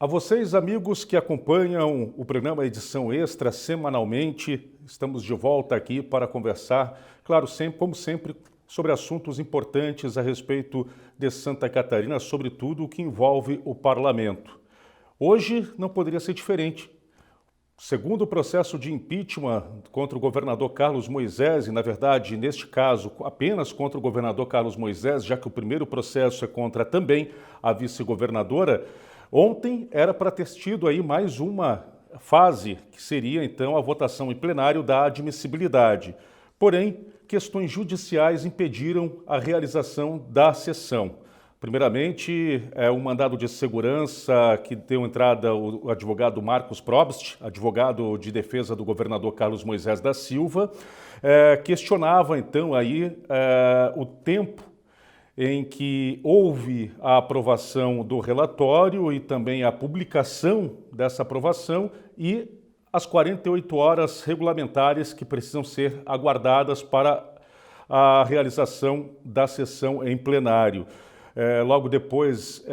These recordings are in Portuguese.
A vocês, amigos que acompanham o programa Edição Extra semanalmente, estamos de volta aqui para conversar, claro, sempre, como sempre, sobre assuntos importantes a respeito de Santa Catarina, sobretudo o que envolve o parlamento. Hoje não poderia ser diferente. Segundo o processo de impeachment contra o governador Carlos Moisés, e na verdade, neste caso, apenas contra o governador Carlos Moisés, já que o primeiro processo é contra também a vice-governadora, ontem era para ter tido aí mais uma fase, que seria então a votação em plenário da admissibilidade. Porém, questões judiciais impediram a realização da sessão. Primeiramente, um mandado de segurança que deu entrada o advogado Marcos Probst, advogado de defesa do governador Carlos Moisés da Silva, questionava então aí o tempo em que houve a aprovação do relatório e também a publicação dessa aprovação e as 48 horas regulamentares que precisam ser aguardadas para a realização da sessão em plenário. Logo depois,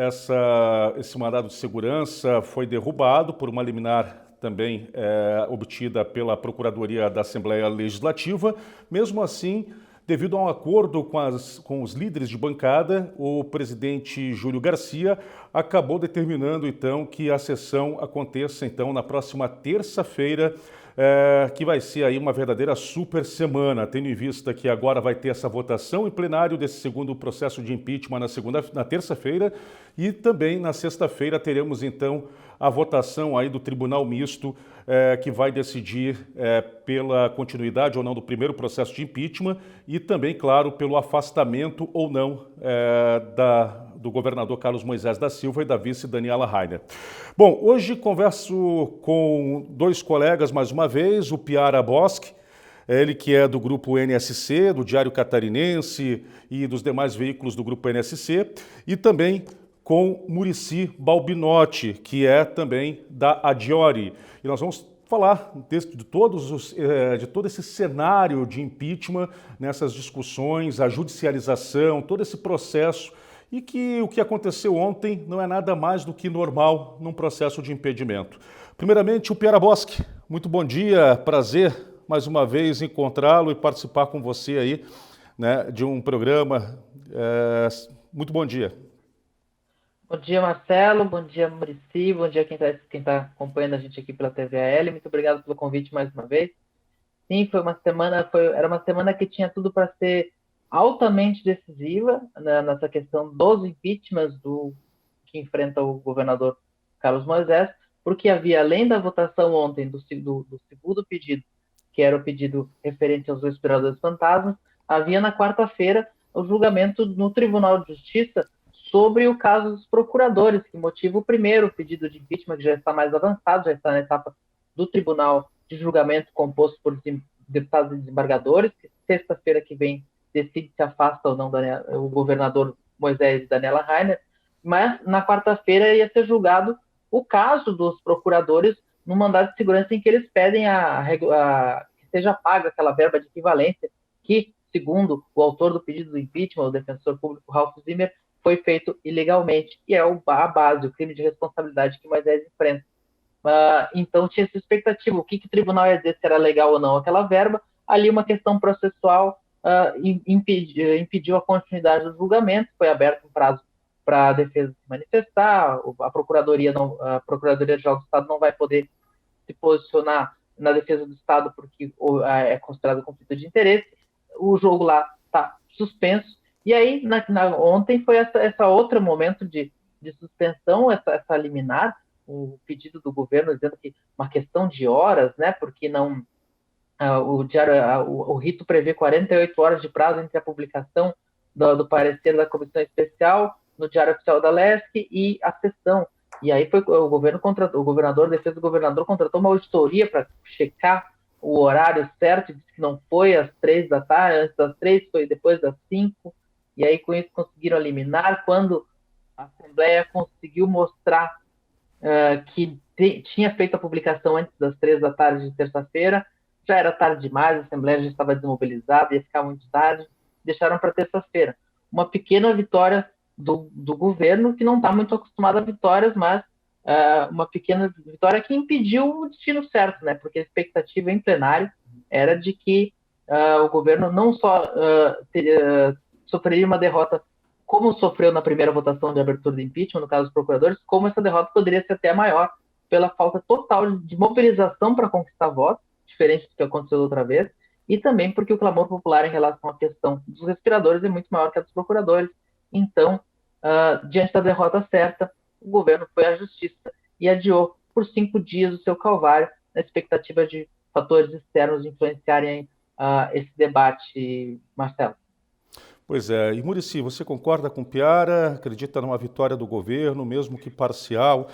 esse mandado de segurança foi derrubado por uma liminar também obtida pela Procuradoria da Assembleia Legislativa. Mesmo assim, devido a um acordo com os líderes de bancada, o presidente Júlio Garcia acabou determinando, então, que a sessão aconteça, então, na próxima terça-feira, que vai ser aí uma verdadeira super semana, tendo em vista que agora vai ter essa votação em plenário desse segundo processo de impeachment na terça-feira e também na sexta-feira teremos então a votação aí do Tribunal Misto que vai decidir pela continuidade ou não do primeiro processo de impeachment e também, claro, pelo afastamento ou não do governador Carlos Moisés da Silva e da vice Daniela Rainer. Bom, hoje converso com dois colegas mais uma vez, o Piara Boschi, ele que é do grupo NSC, do Diário Catarinense e dos demais veículos do grupo NSC, e também com Muricy Balbinotti, que é também da Adiori. E nós vamos falar de todo esse cenário de impeachment, nessas discussões, a judicialização, todo esse processo, e que o que aconteceu ontem não é nada mais do que normal num processo de impedimento. Primeiramente, o Piara Boschi, muito bom dia, prazer mais uma vez encontrá-lo e participar com você aí, né, de um programa. Muito bom dia. Bom dia, Marcelo. Bom dia, Muricy. Bom dia quem tá acompanhando a gente aqui pela TVAL. Muito obrigado pelo convite mais uma vez. Sim, era uma semana que tinha tudo para ser altamente decisiva, né, nessa questão dos impeachments que enfrenta o governador Carlos Moisés, porque havia, além da votação ontem do segundo pedido, que era o pedido referente aos respiradores fantasmas, havia na quarta-feira o julgamento no Tribunal de Justiça sobre o caso dos procuradores, que motiva o primeiro pedido de impeachment, que já está mais avançado, já está na etapa do Tribunal de Julgamento, composto por deputados e desembargadores, que sexta-feira que vem decide se afasta ou não o governador Moisés e Daniela Rainer, mas na quarta-feira ia ser julgado o caso dos procuradores no mandado de segurança em que eles pedem que seja paga aquela verba de equivalência que, segundo o autor do pedido do impeachment, o defensor público Ralph Zimmer, foi feito ilegalmente, e é a base, o crime de responsabilidade que Moisés enfrenta. Então tinha essa expectativa, o que o tribunal ia dizer se era legal ou não aquela verba. Ali uma questão processual impediu a continuidade do julgamento, foi aberto um prazo para a defesa se manifestar, a Procuradoria-Geral do Estado não vai poder se posicionar na defesa do Estado porque é considerado conflito de interesse, o jogo lá está suspenso, e aí ontem foi essa outro momento de suspensão, essa liminar, o pedido do governo dizendo que uma questão de horas, né, porque não o rito prevê 48 horas de prazo entre a publicação do parecer da comissão especial no Diário Oficial da LESC e a sessão. E aí foi o governador, a defesa do governador contratou uma auditoria para checar o horário certo, disse que não foi às 3 da tarde, antes das 3, foi depois das 5, e aí com isso conseguiram eliminar, quando a Assembleia conseguiu mostrar que tinha feito a publicação antes das 3 da tarde de terça-feira, já era tarde demais, a Assembleia já estava desmobilizada, ia ficar muito tarde, deixaram para terça-feira. Uma pequena vitória do governo, que não está muito acostumado a vitórias, mas uma pequena vitória que impediu o destino certo, né? Porque a expectativa em plenário era de que o governo não só sofreria uma derrota como sofreu na primeira votação de abertura do impeachment, no caso dos procuradores, como essa derrota poderia ser até maior pela falta total de mobilização para conquistar votos, diferente do que aconteceu da outra vez, e também porque o clamor popular em relação à questão dos respiradores é muito maior que a dos procuradores. Então, diante da derrota certa, o governo foi à justiça e adiou por 5 dias o seu calvário, na expectativa de fatores externos influenciarem esse debate, Marcelo. Pois é, e Muricy, você concorda com Piara? Acredita numa vitória do governo, mesmo que parcial,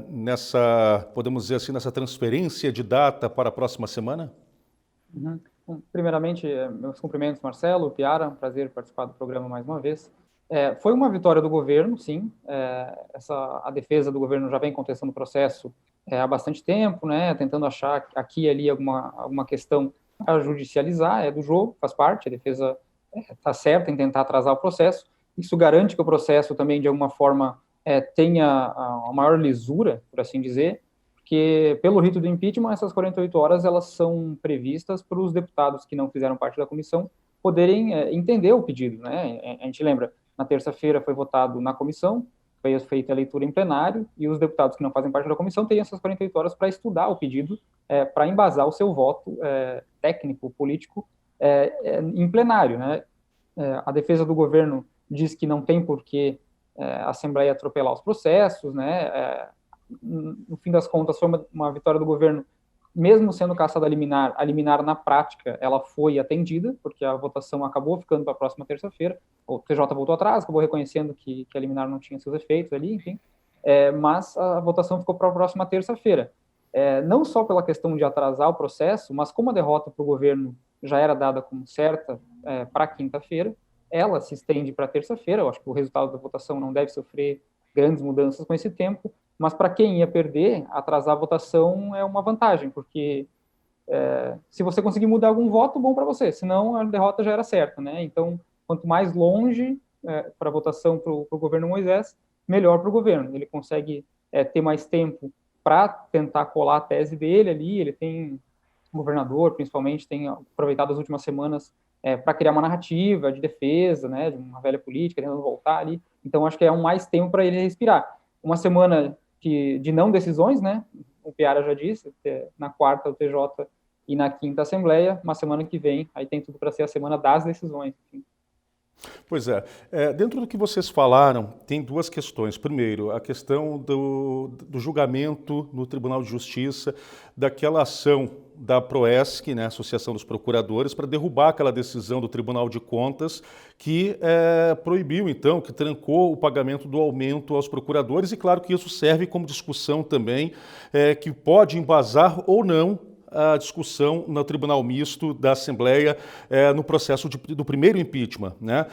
nessa, podemos dizer assim, nessa transferência de data para a próxima semana? Uhum. Bom, primeiramente, meus cumprimentos, Marcelo, Piara, um prazer participar do programa mais uma vez. Foi uma vitória do governo, sim. A defesa do governo já vem contestando o processo há bastante tempo, né, tentando achar aqui e ali alguma questão a judicializar, é do jogo, faz parte, a defesa está certa em tentar atrasar o processo. Isso garante que o processo também, de alguma forma, tenha a maior lisura, por assim dizer, porque pelo rito do impeachment, essas 48 horas elas são previstas para os deputados que não fizeram parte da comissão poderem entender o pedido, né? A gente lembra, na terça-feira foi votado na comissão, foi feita a leitura em plenário, e os deputados que não fazem parte da comissão têm essas 48 horas para estudar o pedido, para embasar o seu voto técnico, político, em plenário, né? A defesa do governo diz que não tem por que a Assembleia atropelar os processos, né? No fim das contas, foi uma vitória do governo, mesmo sendo cassada a liminar na prática, ela foi atendida, porque a votação acabou ficando para a próxima terça-feira. O TJ voltou atrás, acabou reconhecendo que a liminar não tinha seus efeitos ali, enfim. Mas a votação ficou para a próxima terça-feira. Não só pela questão de atrasar o processo, mas como a derrota para o governo já era dada como certa para quinta-feira, ela se estende para terça-feira. Eu acho que o resultado da votação não deve sofrer grandes mudanças com esse tempo, mas para quem ia perder, atrasar a votação é uma vantagem, porque se você conseguir mudar algum voto, bom para você, senão a derrota já era certa, né? Então, quanto mais longe para a votação para o governo Moisés, melhor para o governo. Ele consegue ter mais tempo para tentar colar a tese dele ali. Ele tem, o governador, principalmente, tem aproveitado as últimas semanas para criar uma narrativa de defesa, né, de uma velha política, tentando voltar ali. Então, acho que é mais tempo para ele respirar. Uma semana de não decisões, né? O Piara já disse, na quarta o TJ e na quinta a Assembleia, uma semana que vem, aí tem tudo para ser a semana das decisões. Enfim. Pois é. Dentro do que vocês falaram, tem duas questões. Primeiro, a questão do julgamento no Tribunal de Justiça, daquela ação da Proesc, né, Associação dos Procuradores, para derrubar aquela decisão do Tribunal de Contas que proibiu, então, que trancou o pagamento do aumento aos procuradores, e claro que isso serve como discussão também, que pode embasar ou não a discussão no Tribunal Misto da Assembleia no processo do primeiro impeachment, né?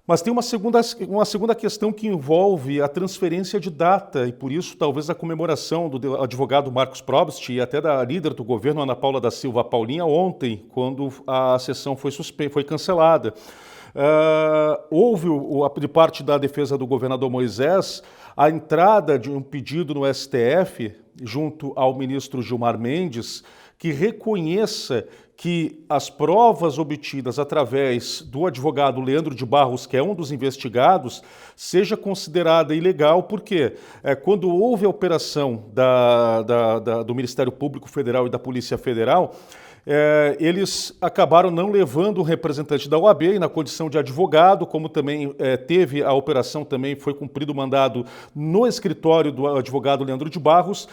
Mas tem uma segunda questão que envolve a transferência de data, e por isso talvez a comemoração do advogado Marcos Probst e até da líder do governo, Ana Paula da Silva Paulinha, ontem, quando a sessão foi cancelada. Houve, de parte da defesa do governador Moisés, a entrada de um pedido no STF, junto ao ministro Gilmar Mendes, que reconheça que as provas obtidas através do advogado Leandro de Barros, que é um dos investigados, seja considerada ilegal, porque quando houve a operação do Ministério Público Federal e da Polícia Federal, eles acabaram não levando o representante da OAB e na condição de advogado, como também teve a operação, também foi cumprido o mandado no escritório do advogado Leandro de Barros,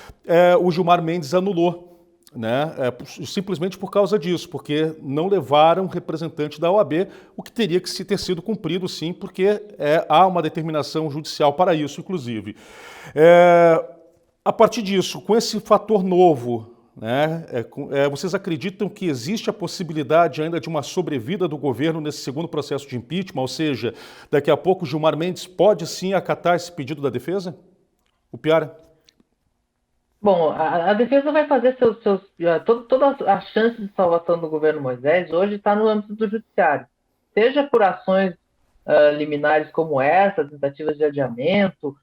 o Gilmar Mendes anulou. Né? Simplesmente por causa disso, porque não levaram representante da OAB, o que teria que ter sido cumprido sim, porque há uma determinação judicial para isso, inclusive. A partir disso, com esse fator novo, né, vocês acreditam que existe a possibilidade ainda de uma sobrevida do governo nesse segundo processo de impeachment, ou seja, daqui a pouco Gilmar Mendes pode sim acatar esse pedido da defesa? O Piara? Bom, a defesa vai fazer toda a chance de salvação do governo Moisés hoje está no âmbito do judiciário. Seja por ações liminares como essa, tentativas de adiamento,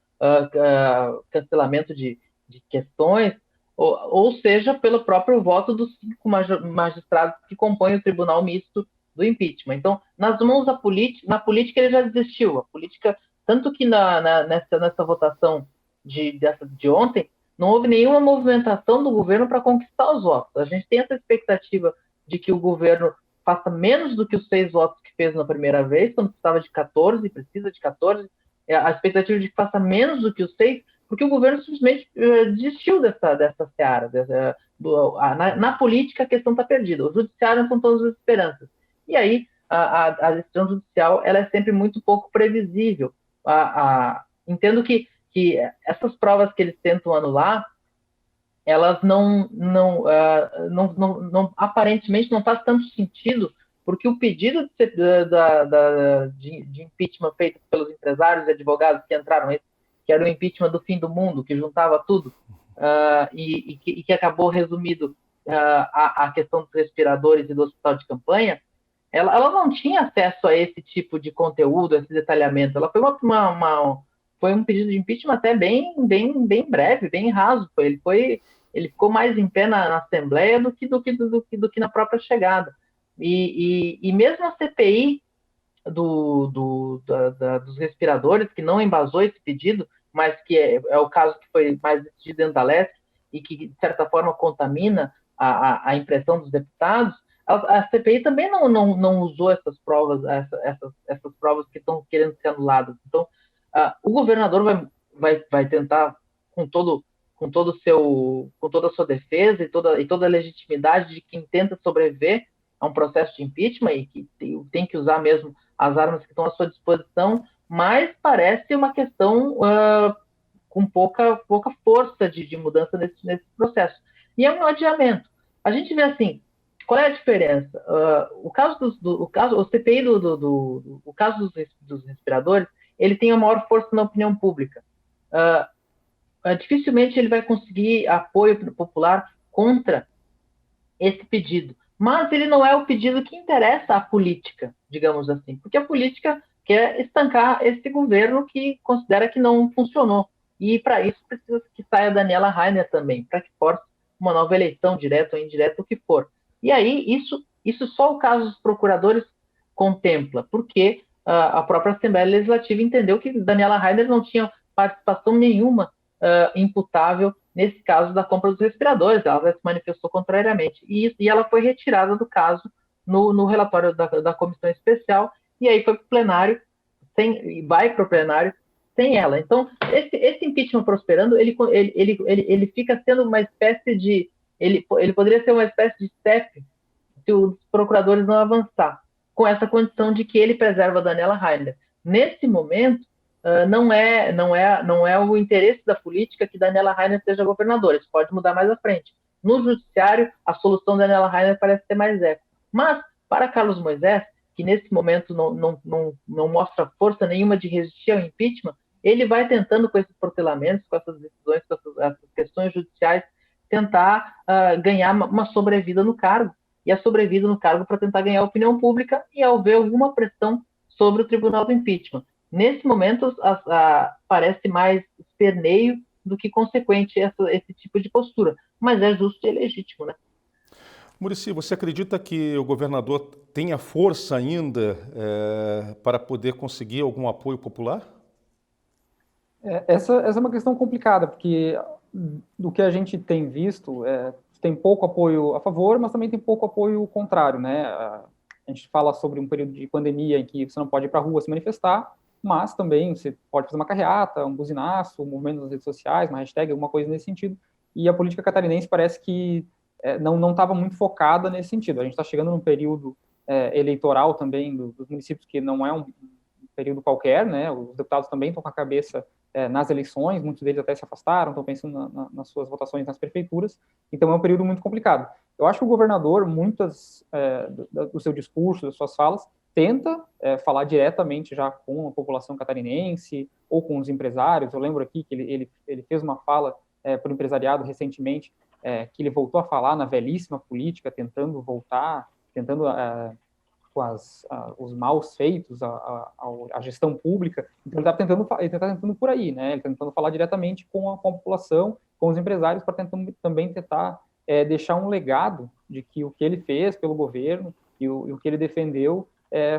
cancelamento de questões, ou seja, pelo próprio voto dos 5 magistrados que compõem o Tribunal Misto do Impeachment. Então, nas mãos da política, na política ele já desistiu. A política, tanto que nessa votação de ontem, não houve nenhuma movimentação do governo para conquistar os votos. A gente tem essa expectativa de que o governo faça menos do que os 6 votos que fez na primeira vez, quando precisava de 14, precisa de 14, a expectativa de que faça menos do que os 6, porque o governo simplesmente desistiu dessa seara. Na política, a questão está perdida. O judiciário não são todas as esperanças. E aí, a decisão judicial ela é sempre muito pouco previsível. Entendo que essas provas que eles tentam anular, elas aparentemente não faz tanto sentido, porque o pedido de impeachment feito pelos empresários e advogados que entraram, que era o impeachment do fim do mundo, que juntava tudo, e que acabou resumido a questão dos respiradores e do hospital de campanha, ela não tinha acesso a esse tipo de conteúdo, a esse detalhamento. Ela foi um pedido de impeachment até bem breve, bem raso. Ele ficou mais em pé na Assembleia do que na própria chegada. E mesmo a CPI dos respiradores, que não embasou esse pedido, mas que é o caso que foi mais decidido dentro da LESC e que, de certa forma, contamina a impressão dos deputados, a CPI também não usou essas provas, essas provas que estão querendo ser anuladas. Então, o governador vai tentar, com toda a sua defesa e toda a legitimidade de quem tenta sobreviver a um processo de impeachment e que tem que usar mesmo as armas que estão à sua disposição, mas parece uma questão com pouca força de mudança nesse processo. E é um adiamento. A gente vê assim, qual é a diferença? O CPI o caso dos respiradores, ele tem a maior força na opinião pública. Dificilmente ele vai conseguir apoio popular contra esse pedido. Mas ele não é o pedido que interessa à política, digamos assim, porque a política quer estancar esse governo que considera que não funcionou. E para isso precisa que saia a Daniela Rainer também, para que force uma nova eleição, direta ou indireta, o que for. E aí, isso só o caso dos procuradores contempla, porque a própria Assembleia Legislativa entendeu que Daniela Rainer não tinha participação nenhuma imputável nesse caso da compra dos respiradores, ela se manifestou contrariamente. E ela foi retirada do caso no relatório da comissão especial, e aí foi para o plenário, vai para o plenário sem ela. Então, esse impeachment prosperando, ele fica sendo uma espécie de... Ele poderia ser uma espécie de step se os procuradores não avançar, com essa condição de que ele preserva a Daniela Rainer. Nesse momento, não é o interesse da política que Daniela Rainer seja governadora. Isso pode mudar mais à frente. No judiciário, a solução da Daniela Rainer parece ter mais eco. Mas, para Carlos Moisés, que nesse momento não mostra força nenhuma de resistir ao impeachment, ele vai tentando, com esses protelamentos, com essas decisões, com essas questões judiciais, tentar ganhar uma sobrevida no cargo. E a sobrevida no cargo para tentar ganhar a opinião pública e haver alguma pressão sobre o tribunal do impeachment. Nesse momento, parece mais esperneio do que consequente esse tipo de postura. Mas é justo e legítimo, né? Muricy, você acredita que o governador tenha força ainda para poder conseguir algum apoio popular? Essa é uma questão complicada, porque do que a gente tem visto, tem pouco apoio a favor, mas também tem pouco apoio contrário, né? A gente fala sobre um período de pandemia em que você não pode ir para a rua se manifestar, mas também você pode fazer uma carreata, um buzinaço, um movimento nas redes sociais, uma hashtag, alguma coisa nesse sentido. E a política catarinense parece que não estava muito focada nesse sentido. A gente está chegando num período eleitoral também dos municípios que não é um período qualquer, né? Os deputados também estão com a cabeça nas eleições, muitos deles até se afastaram, estão pensando nas suas votações nas prefeituras, então é um período muito complicado. Eu acho que o governador, muitas do seu discurso, das suas falas, tenta falar diretamente já com a população catarinense ou com os empresários. Eu lembro aqui que ele fez uma fala para o empresariado recentemente, que ele voltou a falar na velhíssima política, tentando voltar, tentando os maus feitos, a gestão pública. Então, ele está tentando por aí, né? Ele está tentando falar diretamente com a população, com os empresários, para também tentar deixar um legado de que o que ele fez pelo governo e o que ele defendeu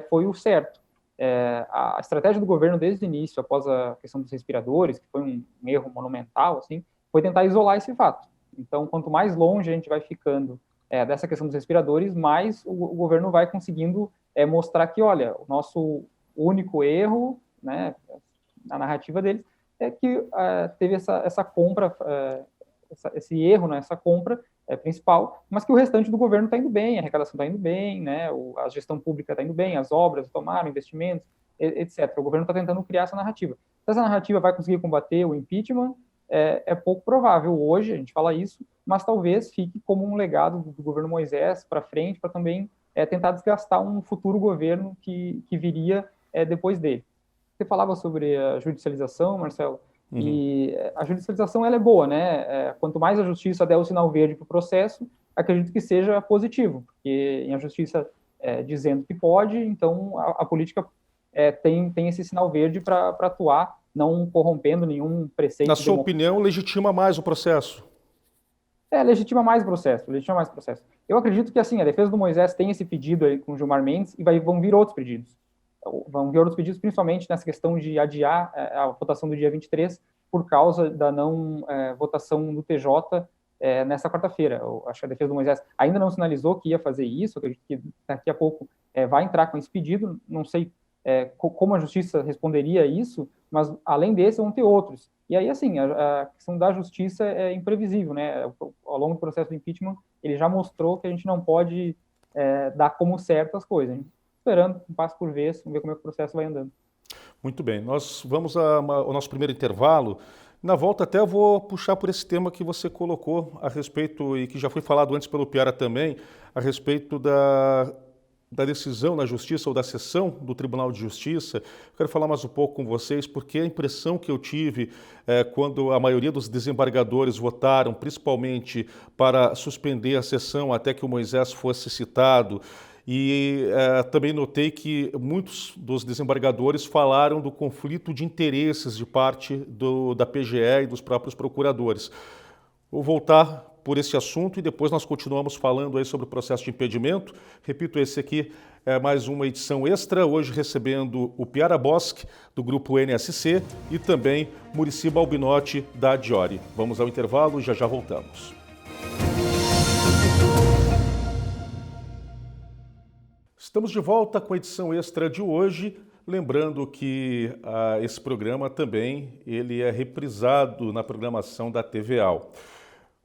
foi o certo. A estratégia do governo desde o início, após a questão dos respiradores, que foi um erro monumental, assim, foi tentar isolar esse fato. Então, quanto mais longe a gente vai ficando dessa questão dos respiradores, mais o governo vai conseguindo mostrar que, olha, o nosso único erro, né, na narrativa deles, é que teve essa compra, esse erro nessa compra principal, mas que o restante do governo está indo bem, a arrecadação está indo bem, né, a gestão pública está indo bem, as obras tomaram, investimentos, etc. O governo está tentando criar essa narrativa. Se essa narrativa vai conseguir combater o impeachment, é pouco provável hoje, a gente fala isso, mas talvez fique como um legado do governo Moisés para frente, para também tentar desgastar um futuro governo que viria depois dele. Você falava sobre a judicialização, Marcelo, e a judicialização ela é boa, né? Quanto mais a justiça der o sinal verde para o processo, acredito que seja positivo, porque em a justiça dizendo que pode, então a política tem esse sinal verde para atuar, não corrompendo nenhum preceito. Na sua opinião, legitima mais o processo? Legitima mais o processo. Eu acredito que, assim, a defesa do Moisés tem esse pedido aí com o Gilmar Mendes e vão vir outros pedidos. Vão vir outros pedidos, principalmente nessa questão de adiar a votação do dia 23 por causa da não votação do TJ nessa quarta-feira. Eu acho que a defesa do Moisés ainda não sinalizou que ia fazer isso, acredito que daqui a pouco vai entrar com esse pedido, não sei como a justiça responderia a isso, mas além desse vão ter outros. E aí, assim, a questão da justiça é imprevisível, né? Ao longo do processo do impeachment, ele já mostrou que a gente não pode dar como certo as coisas. A gente esperando, um passo por vez, vamos ver como é que o processo vai andando. Muito bem, nós vamos ao nosso primeiro intervalo. Na volta até eu vou puxar por esse tema que você colocou a respeito, e que já foi falado antes pelo Piara também, a respeito da decisão na Justiça ou da sessão do Tribunal de Justiça. Eu quero falar mais um pouco com vocês, porque a impressão que eu tive quando a maioria dos desembargadores votaram, principalmente para suspender a sessão até que o Moisés fosse citado, e também notei que muitos dos desembargadores falaram do conflito de interesses de parte da PGE e dos próprios procuradores. Vou voltar por esse assunto e depois nós continuamos falando aí sobre o processo de impedimento. Repito, esse aqui é mais uma edição extra, hoje recebendo o Piara Bosque, do grupo NSC, e também Muricy Balbinotti, da Adiori. Vamos ao intervalo e já voltamos. Estamos de volta com a edição extra de hoje, lembrando que esse programa também ele é reprisado na programação da TVAL.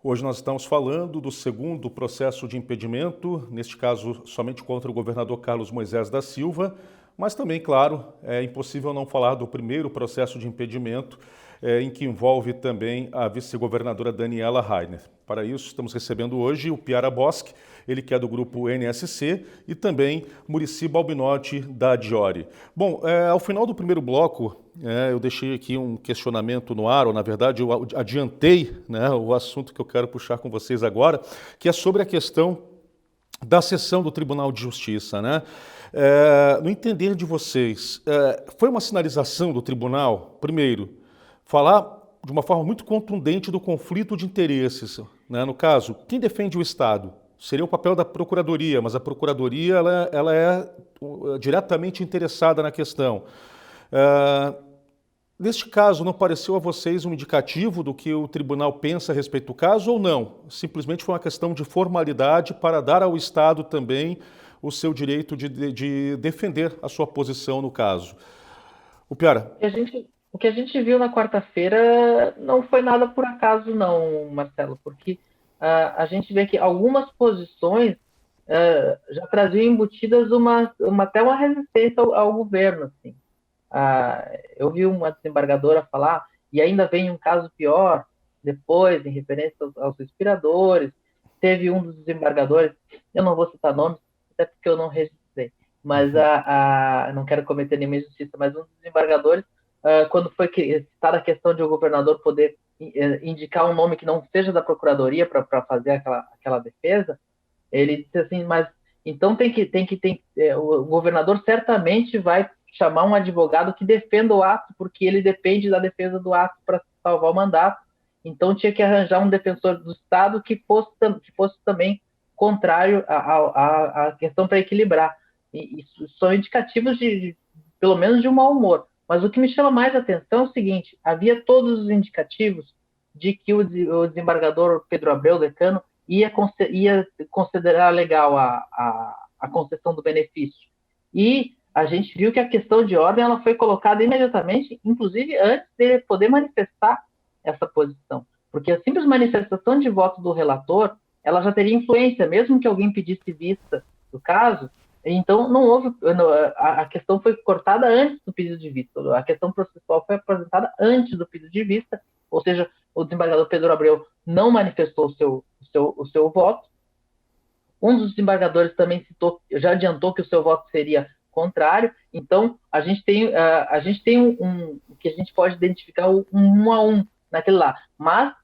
Hoje nós estamos falando do segundo processo de impedimento, neste caso somente contra o governador Carlos Moisés da Silva, mas também, claro, é impossível não falar do primeiro processo de impedimento, em que envolve também a vice-governadora Daniela Rainer. Para isso, estamos recebendo hoje o Piara Bosque, ele que é do grupo NSC, e também Muricy Balbinotti, da Adiori. Bom, ao final do primeiro bloco, eu deixei aqui um questionamento no ar, ou na verdade eu adiantei, né, o assunto que eu quero puxar com vocês agora, que é sobre a questão da sessão do Tribunal de Justiça, né? No entender de vocês, foi uma sinalização do tribunal, primeiro, falar de uma forma muito contundente do conflito de interesses, né? No caso, quem defende o Estado? Seria o papel da Procuradoria, mas a Procuradoria ela é diretamente interessada na questão. Neste caso, não pareceu a vocês um indicativo do que o tribunal pensa a respeito do caso ou não? Simplesmente foi uma questão de formalidade para dar ao Estado também o seu direito de defender a sua posição no caso. O Piara? O que a gente viu na quarta-feira não foi nada por acaso não, Marcelo, porque a gente vê que algumas posições já traziam embutidas até uma resistência ao governo, assim. Eu vi uma desembargadora falar, e ainda vem um caso pior, depois, em referência aos respiradores. Teve um dos desembargadores, eu não vou citar nomes, até porque eu não registrei, mas não quero cometer nenhuma injustiça, mas um dos desembargadores, quando foi citada a questão de o governador poder indicar um nome que não seja da Procuradoria para fazer aquela defesa, ele disse assim, mas Então o governador certamente vai chamar um advogado que defenda o ato, porque ele depende da defesa do ato para salvar o mandato. Então tinha que arranjar um defensor do Estado que fosse também contrário à questão para equilibrar. E isso são indicativos pelo menos de um mau humor. Mas o que me chama mais a atenção é o seguinte: havia todos os indicativos de que o desembargador Pedro Abreu, decano, ia considerar legal a concessão do benefício. E a gente viu que a questão de ordem ela foi colocada imediatamente, inclusive antes de poder manifestar essa posição. Porque a simples manifestação de voto do relator, ela já teria influência, mesmo que alguém pedisse vista do caso. Então, não houve. A questão foi cortada antes do pedido de vista. A questão processual foi apresentada antes do pedido de vista, ou seja, o desembargador Pedro Abreu não manifestou o seu voto. Um dos desembargadores também já adiantou que o seu voto seria contrário. Então, a gente tem o que a gente pode identificar um 1 a 1 naquele lá. Mas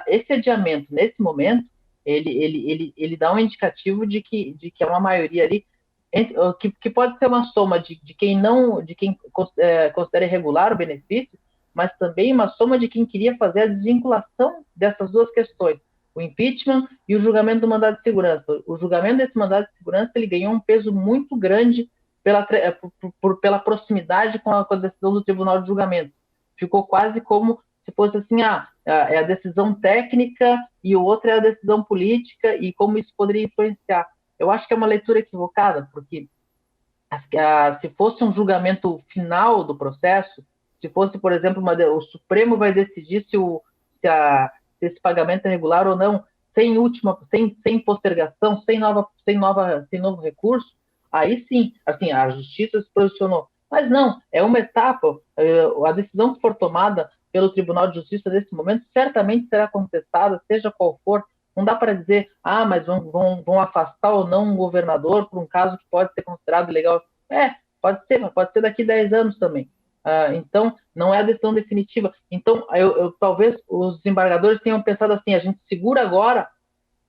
esse adiamento, nesse momento, ele dá um indicativo de que é uma maioria ali, que pode ser uma soma de quem considera irregular o benefício, mas também uma soma de quem queria fazer a desvinculação dessas duas questões, o impeachment e o julgamento do mandado de segurança. O julgamento desse mandado de segurança ele ganhou um peso muito grande pela proximidade com a decisão do Tribunal de Julgamento. Ficou quase como se fosse assim, é a decisão técnica e o outro é a decisão política, e como isso poderia influenciar. Eu acho que é uma leitura equivocada, porque se fosse um julgamento final do processo, se fosse, por exemplo, o Supremo vai decidir se esse pagamento é regular ou não, sem postergação, sem novo recurso, aí sim, assim, a Justiça se posicionou. Mas não, é uma etapa. A decisão que for tomada pelo Tribunal de Justiça nesse momento certamente será contestada, seja qual for. Não dá para dizer, mas vão afastar ou não um governador por um caso que pode ser considerado ilegal. Pode ser, mas pode ser daqui a 10 anos também. Então, não é a decisão definitiva. Então, talvez os desembargadores tenham pensado assim, a gente segura agora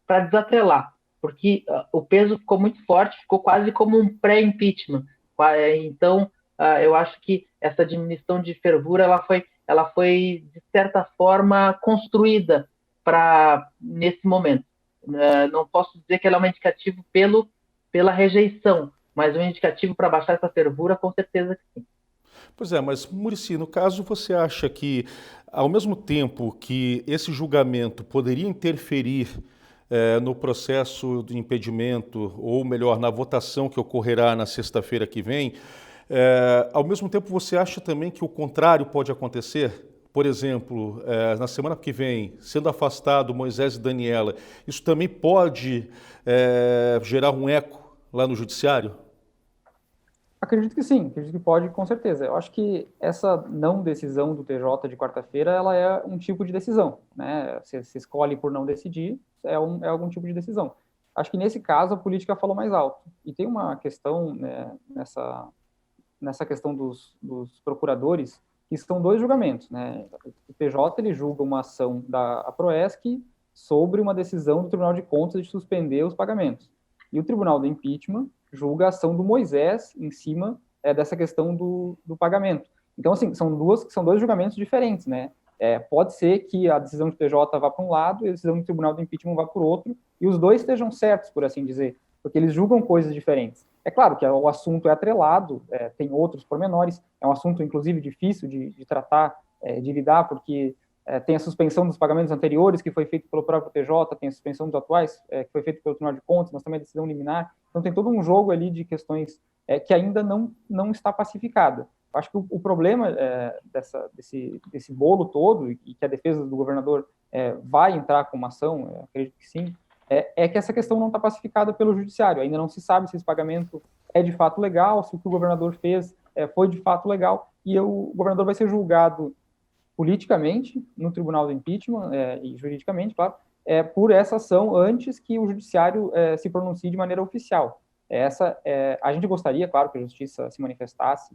para desatrelar, porque o peso ficou muito forte, ficou quase como um pré-impeachment. Então, eu acho que essa diminuição de fervura ela foi de certa forma construída nesse momento. Não posso dizer que ela é um indicativo pela rejeição, mas um indicativo para baixar essa fervura, com certeza que sim. Pois é, mas Muricy, no caso você acha que, ao mesmo tempo que esse julgamento poderia interferir no processo de impedimento, ou melhor, na votação que ocorrerá na sexta-feira que vem, ao mesmo tempo você acha também que o contrário pode acontecer? Por exemplo, na semana que vem, sendo afastado Moisés e Daniela, isso também pode gerar um eco lá no judiciário? Acredito que sim, acredito que pode, com certeza. Eu acho que essa não decisão do TJ de quarta-feira, ela é um tipo de decisão, né? Se escolhe por não decidir, é algum tipo de decisão. Acho que nesse caso a política falou mais alto. E tem uma questão, né, nessa questão dos procuradores, que são dois julgamentos, né? O TJ ele julga uma ação da Aproesc sobre uma decisão do Tribunal de Contas de suspender os pagamentos. E o Tribunal do Impeachment julga a ação do Moisés em cima dessa questão do pagamento. Então, assim, são dois julgamentos diferentes, né? Pode ser que a decisão do TJ vá para um lado e a decisão do Tribunal do Impeachment vá para o outro, e os dois estejam certos, por assim dizer, porque eles julgam coisas diferentes. É claro que o assunto é atrelado, tem outros pormenores, é um assunto, inclusive, difícil de tratar, de lidar, porque tem a suspensão dos pagamentos anteriores, que foi feito pelo próprio TJ, tem a suspensão dos atuais, que foi feito pelo Tribunal de Contas, mas também a decisão liminar. Então, tem todo um jogo ali de questões que ainda não está pacificada. Acho que o problema desse bolo todo, e que a defesa do governador vai entrar com uma ação, acredito que sim, é que essa questão não está pacificada pelo judiciário. Ainda não se sabe se esse pagamento é de fato legal, se o que o governador fez foi de fato legal, e o governador vai ser julgado politicamente no Tribunal do Impeachment, e juridicamente, claro, por essa ação antes que o judiciário se pronuncie de maneira oficial. A gente gostaria, claro, que a justiça se manifestasse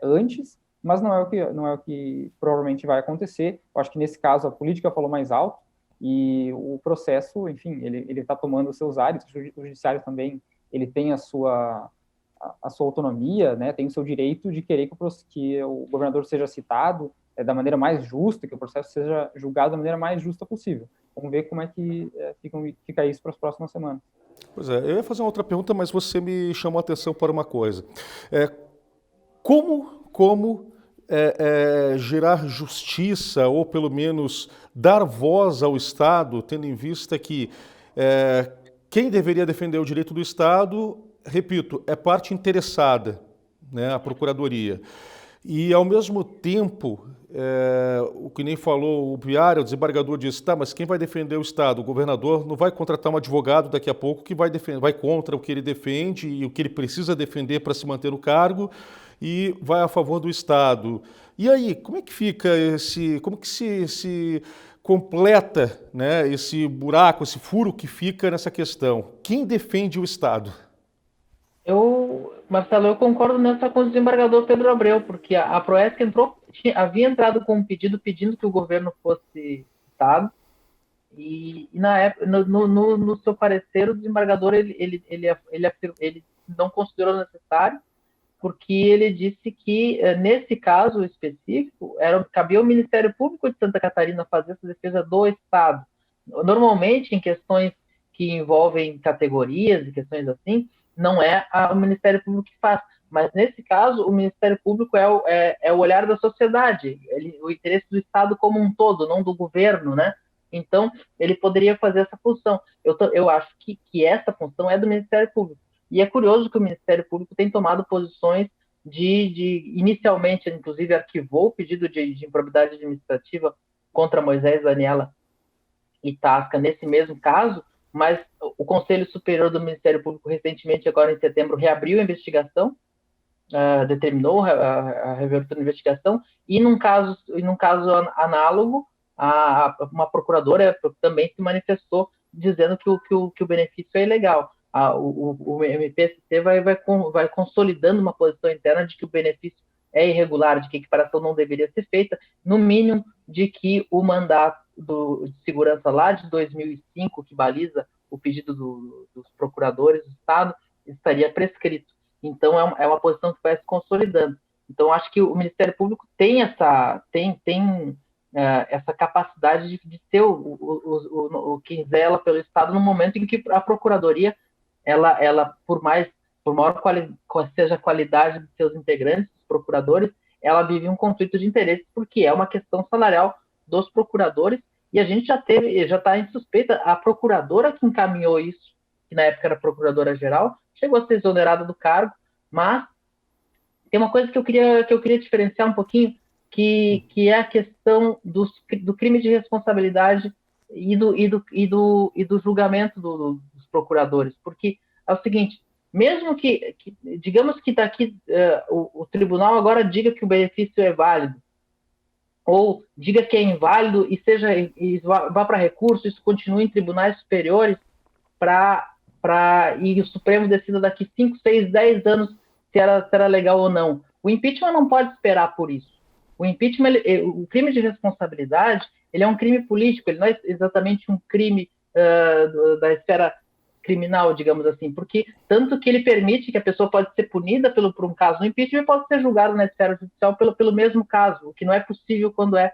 antes, mas não é o que provavelmente vai acontecer. Eu acho que nesse caso a política falou mais alto, e o processo, enfim, ele está tomando os seus ares, o judiciário também ele tem a sua autonomia, né, tem o seu direito de querer que o governador seja citado da maneira mais justa, que o processo seja julgado da maneira mais justa possível. Vamos ver como é que fica isso para as próximas semanas. Pois é, eu ia fazer uma outra pergunta, mas você me chamou a atenção para uma coisa. Como gerar justiça, ou pelo menos dar voz ao Estado, tendo em vista que quem deveria defender o direito do Estado, repito, é parte interessada, né, a Procuradoria. E, ao mesmo tempo, o que nem falou o Piara, o desembargador disse, tá, mas quem vai defender o Estado? O governador não vai contratar um advogado daqui a pouco que vai contra o que ele defende e o que ele precisa defender para se manter no cargo e vai a favor do Estado. E aí, como é que fica como que se completa, né, esse buraco, esse furo que fica nessa questão? Quem defende o Estado? Marcelo, eu concordo nessa com o desembargador Pedro Abreu, porque a Proesc havia entrado com um pedido pedindo que o governo fosse citado, e na época, no seu parecer, o desembargador ele não considerou necessário, porque ele disse que, nesse caso específico, cabia ao Ministério Público de Santa Catarina fazer essa defesa do Estado. Normalmente, em questões que envolvem categorias e questões assim, não é o Ministério Público que faz. Mas, nesse caso, o Ministério Público é o olhar da sociedade, o interesse do Estado como um todo, não do governo, né? Então, ele poderia fazer essa função. Eu acho que essa função é do Ministério Público. E é curioso que o Ministério Público tem tomado posições inicialmente, inclusive, arquivou o pedido de improbidade administrativa contra Moisés, Daniela e Tasca nesse mesmo caso, mas o Conselho Superior do Ministério Público recentemente, agora em setembro, reabriu a investigação, determinou a reabertura da investigação, e num caso análogo, uma procuradora também se manifestou dizendo que o benefício é ilegal. O MPST vai consolidando uma posição interna de que o benefício é irregular, de que a equiparação não deveria ser feita, no mínimo de que o mandato de segurança lá de 2005, que baliza o pedido dos procuradores do Estado, estaria prescrito. Então, é uma posição que vai se consolidando. Então, acho que o Ministério Público tem essa capacidade de ser o que zela pelo Estado no momento em que a Procuradoria, ela por maior seja a qualidade de seus integrantes, os procuradores, ela vive um conflito de interesses, porque é uma questão salarial dos procuradores, e a gente já está em suspeita, a procuradora que encaminhou isso, que na época era procuradora-geral, chegou a ser exonerada do cargo, mas tem uma coisa que eu queria diferenciar um pouquinho, que é a questão do crime de responsabilidade e do julgamento dos procuradores, porque é o seguinte, mesmo que digamos que daqui o tribunal agora diga que o benefício é válido, ou diga que é inválido e vá para recurso, isso continue em tribunais superiores e o Supremo decida daqui 5, 6, 10 anos se era legal ou não. O impeachment não pode esperar por isso. O impeachment, o crime de responsabilidade, ele é um crime político, ele não é exatamente um crime da esfera criminal, digamos assim, porque tanto que ele permite que a pessoa pode ser punida por um caso no impeachment e pode ser julgada na esfera judicial pelo mesmo caso, o que não é possível quando é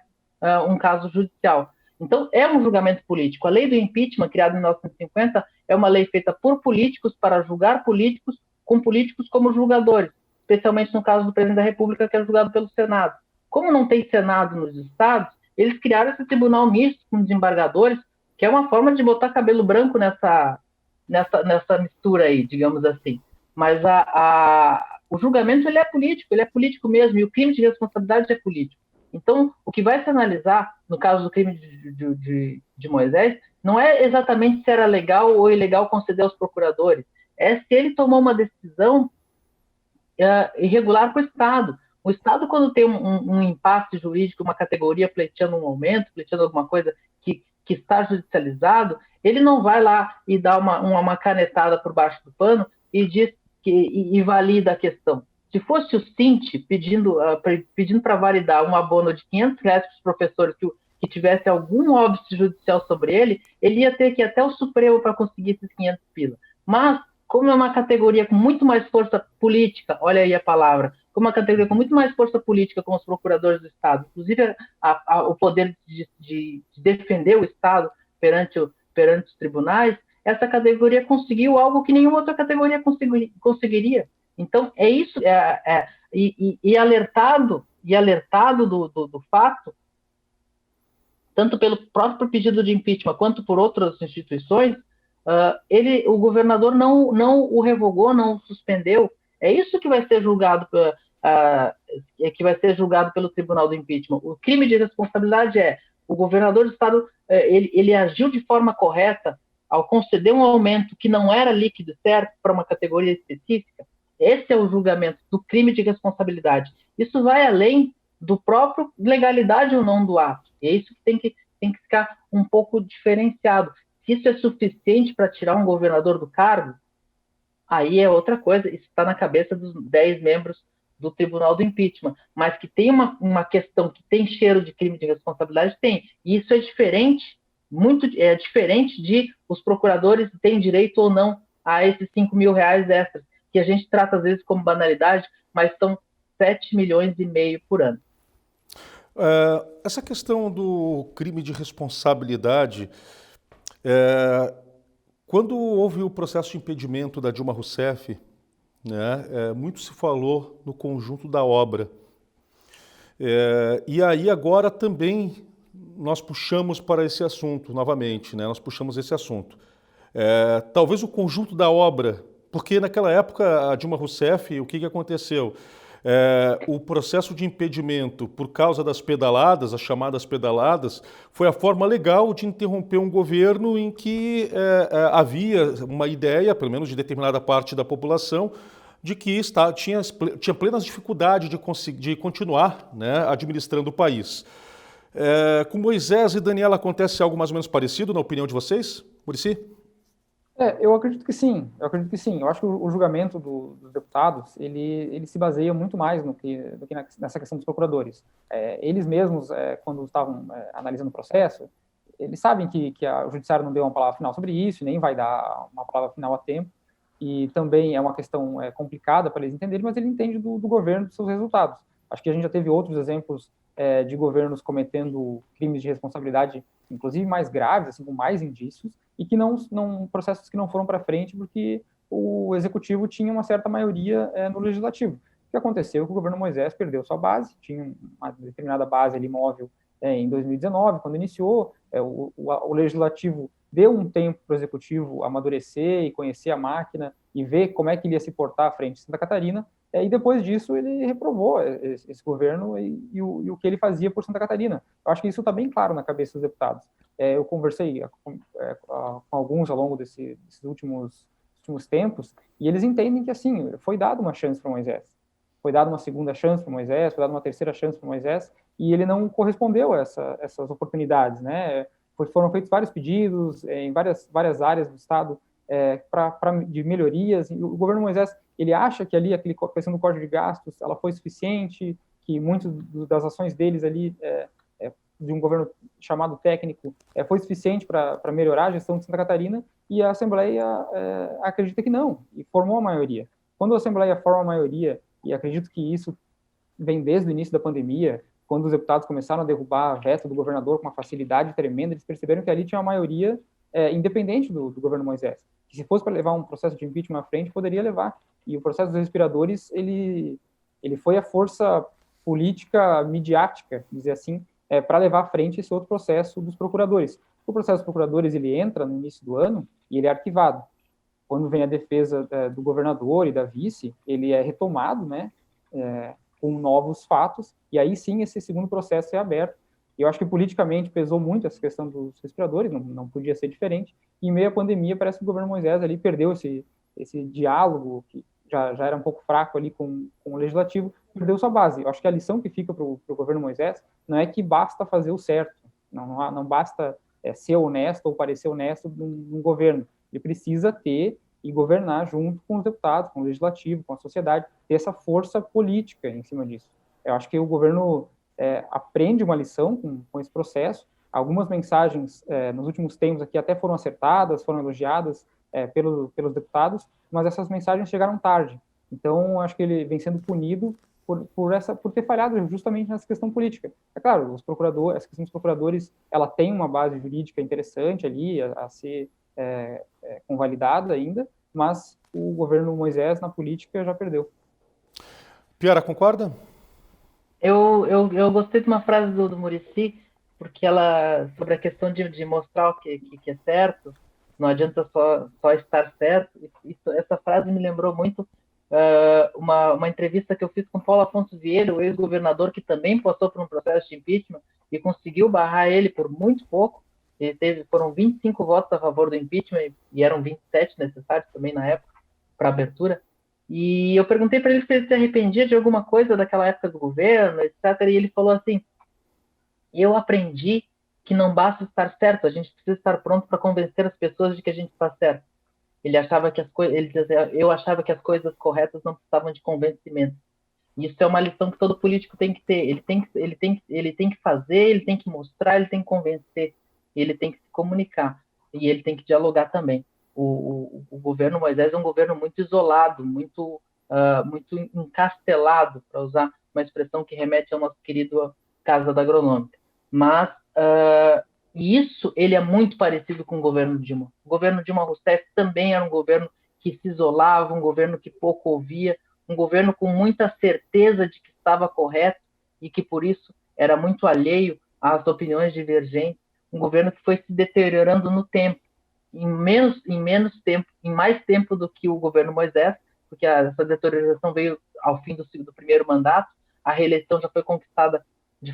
um caso judicial. Então, é um julgamento político. A lei do impeachment, criada em 1950, é uma lei feita por políticos para julgar políticos, com políticos como julgadores, especialmente no caso do presidente da República, que é julgado pelo Senado. Como não tem Senado nos estados, eles criaram esse tribunal misto com desembargadores, que é uma forma de botar cabelo branco nessa mistura aí, digamos assim. Mas o julgamento ele é político mesmo, e o crime de responsabilidade é político. Então, o que vai se analisar, no caso do crime de Moisés, não é exatamente se era legal ou ilegal conceder aos procuradores, é se ele tomou uma decisão irregular para o Estado. O Estado, quando tem um impasse jurídico, uma categoria pleiteando um aumento, pleiteando alguma coisa que está judicializado, ele não vai lá e dá uma canetada por baixo do pano e diz e valida a questão. Se fosse o Sint pedindo para validar um abono de R$500 para os professores que tivesse algum óbice judicial sobre ele ia ter que ir até o Supremo para conseguir esses 500 pila. Mas como é uma categoria com muito mais força política, olha aí a palavra, como uma categoria com muito mais força política como os procuradores do Estado, inclusive o poder de defender o Estado perante os tribunais, essa categoria conseguiu algo que nenhuma outra categoria conseguiria. Então, é isso, e alertado do fato, tanto pelo próprio pedido de impeachment quanto por outras instituições, o governador não o revogou, não o suspendeu. É isso que vai ser julgado pelo Tribunal do Impeachment. O crime de responsabilidade o governador do Estado, ele agiu de forma correta ao conceder um aumento que não era líquido certo para uma categoria específica. Esse é o julgamento do crime de responsabilidade. Isso vai além do próprio legalidade ou não do ato. E é isso que tem que ficar um pouco diferenciado. Se isso é suficiente para tirar um governador do cargo, aí é outra coisa. Isso está na cabeça dos 10 membros do Tribunal do Impeachment. Mas que tem uma questão que tem cheiro de crime de responsabilidade, tem. E isso é diferente, diferente de os procuradores têm direito ou não a esses 5 mil reais extras, que a gente trata às vezes como banalidade, mas são 7 milhões e meio por ano. Essa questão do crime de responsabilidade, quando houve o processo de impedimento da Dilma Rousseff, né, muito se falou no conjunto da obra. E aí agora também nós puxamos para esse assunto novamente, né, nós puxamos esse assunto. Talvez o conjunto da obra, porque naquela época a Dilma Rousseff, o que aconteceu? O processo de impedimento por causa das pedaladas, as chamadas pedaladas, foi a forma legal de interromper um governo em que havia uma ideia, pelo menos de determinada parte da população, de que tinha plenas dificuldades de continuar, né, administrando o país. Com Moisés e Daniela acontece algo mais ou menos parecido, na opinião de vocês? Muricy? Eu acredito que sim. Eu acho que o julgamento dos deputados, ele se baseia muito mais do que nessa questão dos procuradores. Eles mesmos, quando estavam analisando o processo, eles sabem que o judiciário não deu uma palavra final sobre isso, nem vai dar uma palavra final a tempo, e também é uma questão complicada para eles entenderem, mas ele entende do governo, dos seus resultados. Acho que a gente já teve outros exemplos de governos cometendo crimes de responsabilidade, inclusive mais graves, assim, com mais indícios, e que processos que não foram para frente porque o executivo tinha uma certa maioria no legislativo. O que aconteceu? Que o governo Moisés perdeu sua base, tinha uma determinada base ali móvel em 2019, quando iniciou, o legislativo deu um tempo para o executivo amadurecer e conhecer a máquina e ver como é que ele ia se portar à frente de Santa Catarina, e depois disso ele reprovou esse governo e o que ele fazia por Santa Catarina. Eu acho que isso está bem claro na cabeça dos deputados. Eu conversei com alguns ao longo desses últimos tempos, e eles entendem que, assim, foi dada uma chance para Moisés. Foi dada uma segunda chance para Moisés, foi dada uma terceira chance para Moisés, e ele não correspondeu a essas oportunidades, né? Foram feitos vários pedidos em várias áreas do Estado de melhorias, e o governo Moisés, ele acha que ali aquela questão do código de gastos, ela foi suficiente, que muitas das ações deles ali de um governo chamado técnico foi suficiente para melhorar a gestão de Santa Catarina, e a Assembleia acredita que não, e formou a maioria. Quando a Assembleia forma a maioria, e acredito que isso vem desde o início da pandemia, quando os deputados começaram a derrubar a veto do governador com uma facilidade tremenda, eles perceberam que ali tinha uma maioria independente do governo Moisés. Que se fosse para levar um processo de impeachment à frente, poderia levar. E o processo dos respiradores, ele foi a força política midiática, dizer assim, para levar à frente esse outro processo dos procuradores. O processo dos procuradores, ele entra no início do ano e ele é arquivado. Quando vem a defesa do governador e da vice, ele é retomado, né, com novos fatos, e aí sim esse segundo processo é aberto. E eu acho que politicamente pesou muito essa questão dos respiradores, não podia ser diferente, e em meio à pandemia parece que o governo Moisés ali perdeu esse diálogo, que já era um pouco fraco ali com o legislativo, perdeu sua base. Eu acho que a lição que fica para o governo Moisés não é que basta fazer o certo, não basta ser honesto ou parecer honesto num governo. Ele precisa ter e governar junto com os deputados, com o legislativo, com a sociedade, ter essa força política em cima disso. Eu acho que o governo aprende uma lição com esse processo. Algumas mensagens nos últimos tempos aqui até foram acertadas, foram elogiadas pelos deputados, mas essas mensagens chegaram tarde. Então, acho que ele vem sendo punido por ter falhado justamente nessa questão política. É claro, essa questão dos procuradores, ela tem uma base jurídica interessante ali, a ser convalidada ainda, mas o governo Moisés, na política, já perdeu. Piara, concorda? Eu gostei de uma frase do Muricy, porque ela, sobre a questão de mostrar o que é certo, não adianta só estar certo. Essa frase me lembrou muito uma entrevista que eu fiz com Paulo Afonso Vieira, o ex-governador, que também passou por um processo de impeachment e conseguiu barrar ele por muito pouco. Foram 25 votos a favor do impeachment e eram 27 necessários também na época para abertura. E eu perguntei para ele se ele se arrependia de alguma coisa daquela época do governo, etc. E ele falou assim: eu aprendi que não basta estar certo, a gente precisa estar pronto para convencer as pessoas de que a gente está certo. Ele achava que eu achava que as coisas corretas não precisavam de convencimento. Isso é uma lição que todo político tem que ter. Ele tem que fazer, ele tem que mostrar, ele tem que convencer, ele tem que se comunicar e ele tem que dialogar também. O governo Moisés é um governo muito isolado, muito encastelado, para usar uma expressão que remete ao nosso querido Casa da Agronômica. Mas isso ele é muito parecido com o governo Dilma. O governo Dilma Rousseff também era um governo que se isolava, um governo que pouco ouvia, um governo com muita certeza de que estava correto e que, por isso, era muito alheio às opiniões divergentes, um governo que foi se deteriorando no tempo, em mais tempo do que o governo Moisés, porque essa deterioração veio ao fim do primeiro mandato, a reeleição já foi conquistada de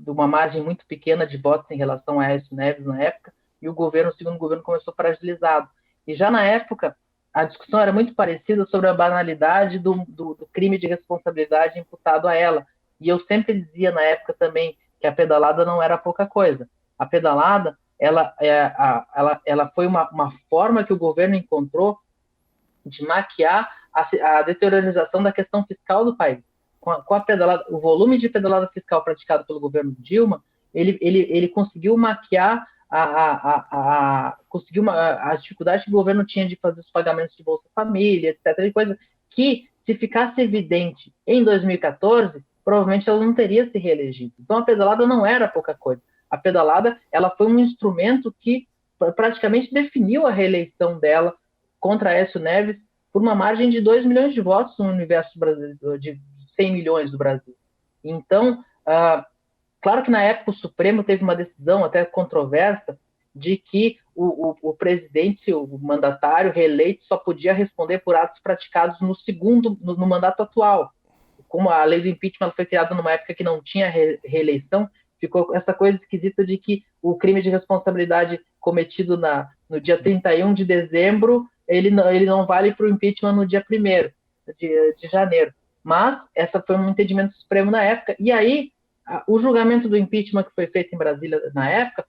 uma margem muito pequena de votos em relação a Aécio Neves na época, e o segundo governo começou fragilizado. E já na época, a discussão era muito parecida sobre a banalidade do crime de responsabilidade imputado a ela. E eu sempre dizia na época também que a pedalada não era pouca coisa. A pedalada, ela foi uma forma que o governo encontrou de maquiar a deteriorização da questão fiscal do país. Com a pedalada, o volume de pedalada fiscal praticado pelo governo Dilma, ele conseguiu maquiar a dificuldade que o governo tinha de fazer os pagamentos de Bolsa Família, etc., e coisa que, se ficasse evidente em 2014, provavelmente ela não teria se reelegido. Então, a pedalada não era pouca coisa. A pedalada, ela foi um instrumento que praticamente definiu a reeleição dela contra Aécio Neves por uma margem de 2 milhões de votos no universo brasileiro, de 100 milhões do Brasil. Então, claro que na época o Supremo teve uma decisão até controversa de que o presidente, o mandatário reeleito, só podia responder por atos praticados no mandato atual. Como a lei do impeachment foi criada numa época que não tinha reeleição, ficou essa coisa esquisita de que o crime de responsabilidade cometido no dia 31 de dezembro, ele não vale para o impeachment no dia 1º de janeiro. Mas essa foi um entendimento do Supremo na época. E aí, o julgamento do impeachment que foi feito em Brasília na época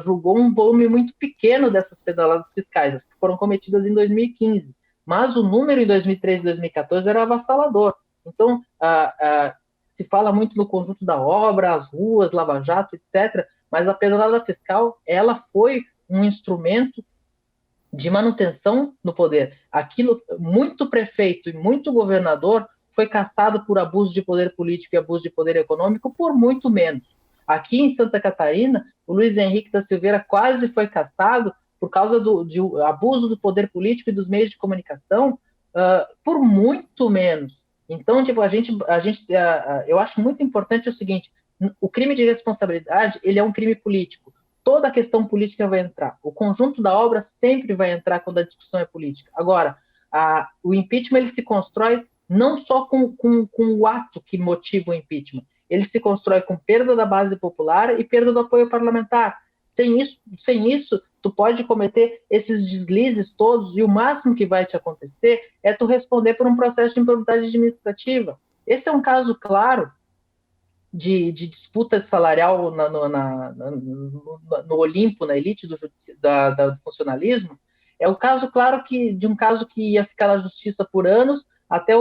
julgou um volume muito pequeno dessas pedaladas fiscais, que foram cometidas em 2015. Mas o número em 2013 e 2014 era avassalador. Então, se fala muito no conjunto da obra, as ruas, Lava Jato, etc., mas a pedalada fiscal, ela foi um instrumento de manutenção no poder. Muito prefeito e muito governador foi caçado por abuso de poder político e abuso de poder econômico por muito menos. Aqui em Santa Catarina, o Luiz Henrique da Silveira quase foi caçado por causa de abuso do poder político e dos meios de comunicação por muito menos. Então, eu acho muito importante o seguinte: o crime de responsabilidade, ele é um crime político. Toda a questão política vai entrar. O conjunto da obra sempre vai entrar quando a discussão é política. Agora, o impeachment ele se constrói não só com o ato que motiva o impeachment. Ele se constrói com perda da base popular e perda do apoio parlamentar. Sem isso, tu pode cometer esses deslizes todos e o máximo que vai te acontecer é tu responder por um processo de improbidade administrativa. Esse é um caso claro de disputa salarial no Olimpo, na elite do funcionalismo. É o caso claro de um caso que ia ficar na justiça por anos, até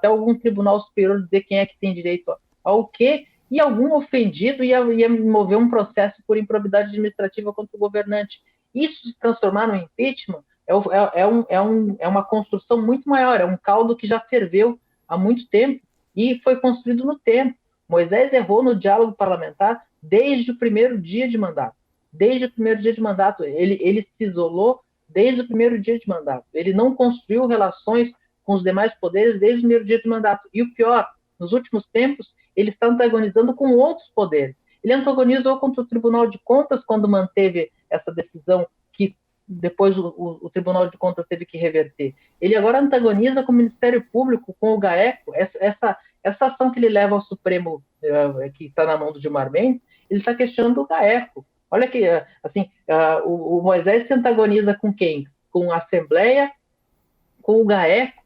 algum tribunal superior dizer quem é que tem direito ao quê, e algum ofendido ia mover um processo por improbidade administrativa contra o governante. Isso se transformar no impeachment é uma construção muito maior, é um caldo que já ferveu há muito tempo e foi construído no tempo. Moisés errou no diálogo parlamentar desde o primeiro dia de mandato. Desde o primeiro dia de mandato, ele se isolou desde o primeiro dia de mandato. Ele não construiu relações com os demais poderes desde o primeiro dia de mandato. E o pior, nos últimos tempos, ele está antagonizando com outros poderes. Ele antagonizou contra o Tribunal de Contas quando manteve essa decisão que depois o Tribunal de Contas teve que reverter. Ele agora antagoniza com o Ministério Público, com o GAECO, essa ação que ele leva ao Supremo, que está na mão do Gilmar Mendes, ele está questionando o GAECO. Olha que, assim, o Moisés se antagoniza com quem? Com a Assembleia, com o GAECO,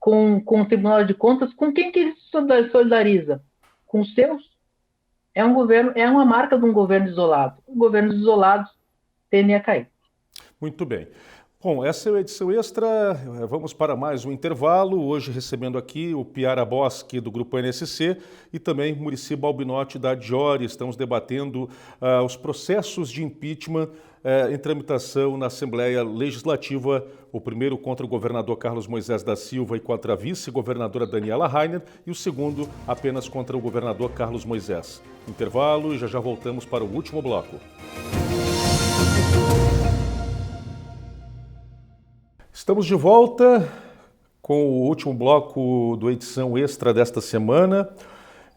com o Tribunal de Contas, com quem que ele se solidariza? Com os seus? É um governo, é uma marca de um governo isolado. Governos isolados tendem a cair. Muito bem. Bom, essa é a edição extra, vamos para mais um intervalo, hoje recebendo aqui o Piara Boschi do Grupo NSC e também Muricy Balbinotti da Diori. Estamos debatendo os processos de impeachment em tramitação na Assembleia Legislativa, o primeiro contra o governador Carlos Moisés da Silva e contra a vice-governadora Daniela Rainer e o segundo apenas contra o governador Carlos Moisés. Intervalo e já voltamos para o último bloco. Estamos de volta com o último bloco do edição extra desta semana,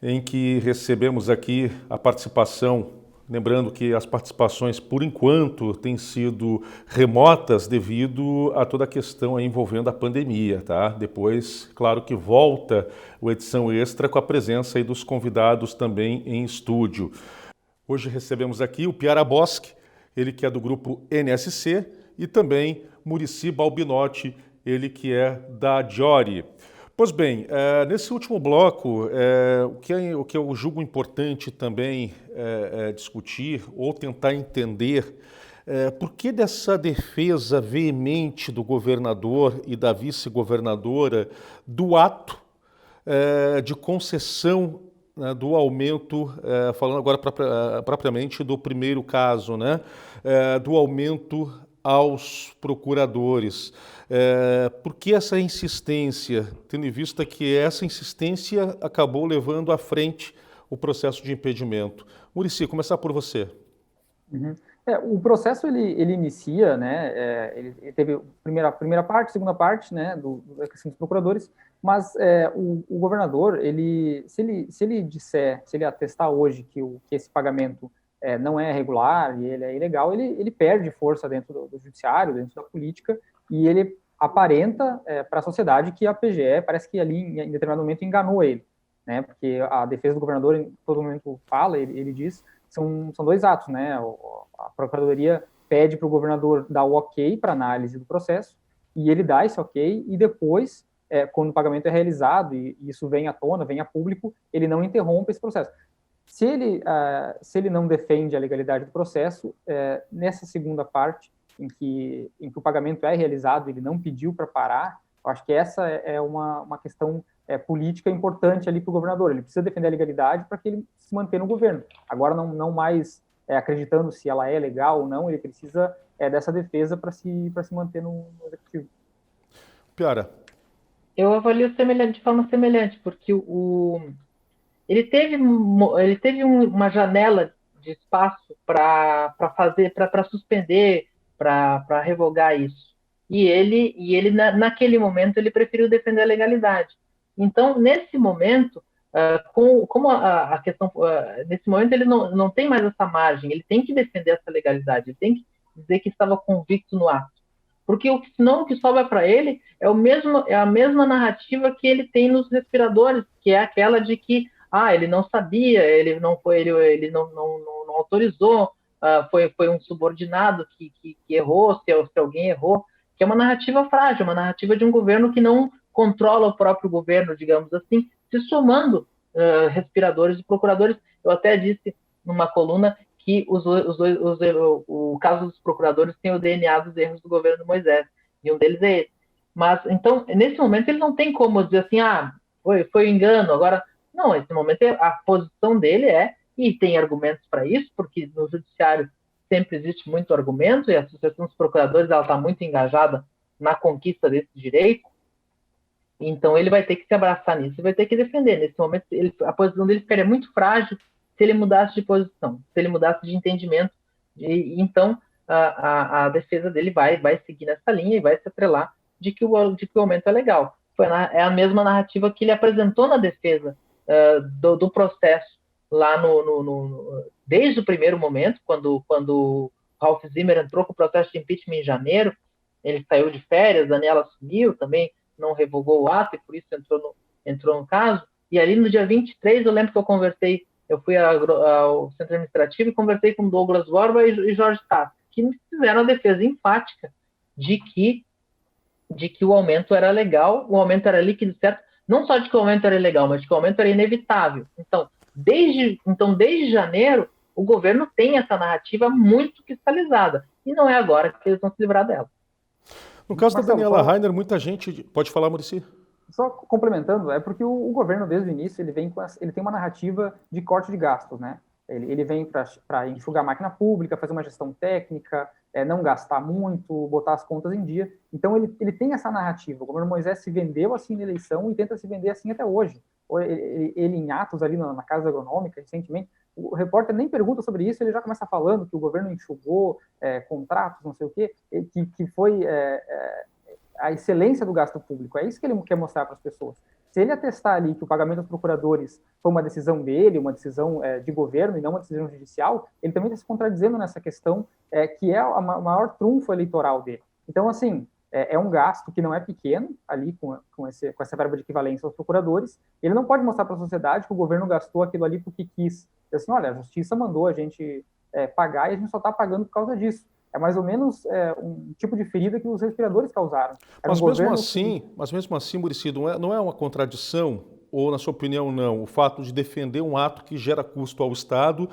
em que recebemos aqui a participação, lembrando que as participações, por enquanto, têm sido remotas devido a toda a questão envolvendo a pandemia, tá? Depois, claro que volta o edição extra com a presença aí dos convidados também em estúdio. Hoje recebemos aqui o Piara Boschi, ele que é do grupo NSC, e também Muricy Balbinotti, ele que é da Diori. Pois bem, nesse último bloco, o que eu julgo importante também discutir ou tentar entender por que dessa defesa veemente do governador e da vice-governadora do ato de concessão, né, do aumento, falando agora propriamente do primeiro caso, né, do aumento aos procuradores. Por que essa insistência, tendo em vista que essa insistência acabou levando à frente o processo de impedimento? Muricy, começar por você. Uhum. O processo ele inicia, né? Ele teve a primeira parte, segunda parte, né? Da questão dos procuradores, mas o governador, se ele atestar hoje que esse pagamento não é regular e ele é ilegal, ele perde força dentro do judiciário, dentro da política, e ele aparenta para a sociedade que a PGE parece que ali, em determinado momento, enganou ele, né? Porque a defesa do governador, em todo momento fala, ele diz, são dois atos, né? A Procuradoria pede para o governador dar o ok para análise do processo, e ele dá esse ok, e depois, quando o pagamento é realizado, e isso vem à tona, vem a público, ele não interrompe esse processo. Se ele não defende a legalidade do processo, nessa segunda parte, em que o pagamento é realizado, ele não pediu para parar, eu acho que essa é uma questão política importante ali para o governador. Ele precisa defender a legalidade para que ele se mantenha no governo. Agora, não mais acreditando se ela é legal ou não, ele precisa dessa defesa para se manter no executivo. Piara. Eu avalio de forma semelhante, porque ele teve uma janela de espaço para suspender, para revogar isso. E ele naquele momento, ele preferiu defender a legalidade. Então, nesse momento, a questão, nesse momento ele não tem mais essa margem, ele tem que defender essa legalidade, ele tem que dizer que estava convicto no ato. Porque senão o que sobra para ele é a mesma narrativa que ele tem nos respiradores, que é aquela de que ele não sabia, ele não autorizou, foi um subordinado que errou, se alguém errou, que é uma narrativa frágil, uma narrativa de um governo que não controla o próprio governo, digamos assim, se somando respiradores e procuradores. Eu até disse numa coluna que o caso dos procuradores tem o DNA dos erros do governo Moisés, e um deles é esse. Mas, então, nesse momento, ele não tem como dizer assim, foi engano, agora... Não, nesse momento a posição dele e tem argumentos para isso, porque no judiciário sempre existe muito argumento, e a Associação dos Procuradores está muito engajada na conquista desse direito, então ele vai ter que se abraçar nisso, vai ter que defender. Nesse momento, a posição dele ficaria muito frágil se ele mudasse de posição, se ele mudasse de entendimento. Então, a defesa dele vai seguir nessa linha e vai se atrelar de que o aumento é legal. É a mesma narrativa que ele apresentou na defesa do processo lá desde o primeiro momento, quando Ralph Zimmer entrou com o processo de impeachment em janeiro. Ele saiu de férias, Daniela assumiu, também não revogou o ato e por isso entrou no caso. E ali no dia 23, eu lembro que eu fui ao centro administrativo e conversei com Douglas Borba e Jorge Tassi, que me fizeram a defesa enfática de que o aumento era legal, o aumento era líquido, certo? Não só de que o aumento era ilegal, mas de que o aumento era inevitável. Então, desde janeiro, o governo tem essa narrativa muito cristalizada. E não é agora que eles vão se livrar dela. No caso da Daniela Rainer, muita gente... Pode falar, Muricy? Só complementando, é porque o governo, desde o início, ele tem uma narrativa de corte de gastos, né? Ele vem para enxugar a máquina pública, fazer uma gestão técnica, não gastar muito, botar as contas em dia. Então, ele tem essa narrativa. O governo Moisés se vendeu assim na eleição e tenta se vender assim até hoje. Ele em atos ali na Casa Agronômica, recentemente, o repórter nem pergunta sobre isso, ele já começa falando que o governo enxugou contratos, não sei o quê, que foi a excelência do gasto público. É isso que ele quer mostrar para as pessoas. Se ele atestar ali que o pagamento dos procuradores foi uma decisão dele, uma decisão de governo e não uma decisão judicial, ele também está se contradizendo nessa questão que é o maior trunfo eleitoral dele. Então, assim, é um gasto que não é pequeno ali com essa verba de equivalência aos procuradores. Ele não pode mostrar para a sociedade que o governo gastou aquilo ali porque quis. Assim, olha, a justiça mandou a gente pagar e a gente só está pagando por causa disso. É mais ou menos um tipo de ferida que os respiradores causaram. Mas mesmo assim, Muricy, não é uma contradição, ou na sua opinião não, o fato de defender um ato que gera custo ao Estado,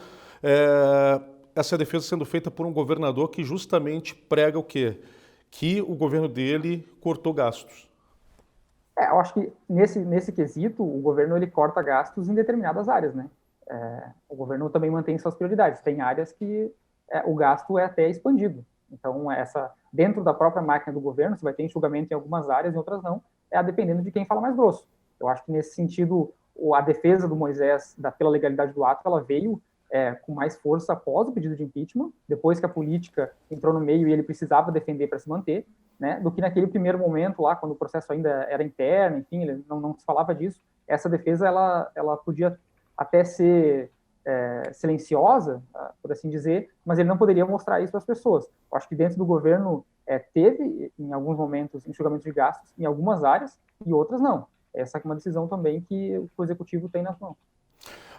essa defesa sendo feita por um governador que justamente prega o quê? Que o governo dele cortou gastos. Eu acho que nesse quesito, o governo ele corta gastos em determinadas áreas, né? O governo também mantém suas prioridades. Tem áreas que o gasto é até expandido. Então, dentro da própria máquina do governo, você vai ter enxugamento em algumas áreas, em outras não, dependendo de quem fala mais grosso. Eu acho que, nesse sentido, a defesa do Moisés pela legalidade do ato, ela veio com mais força após o pedido de impeachment, depois que a política entrou no meio e ele precisava defender para se manter, né, do que naquele primeiro momento lá, quando o processo ainda era interno, enfim, ele não se falava disso. Essa defesa, ela podia até ser silenciosa, por assim dizer, mas ele não poderia mostrar isso para as pessoas. Eu acho que dentro do governo teve, em alguns momentos, enxugamento de gastos em algumas áreas e outras não. Essa é uma decisão também que o Executivo tem nas mãos.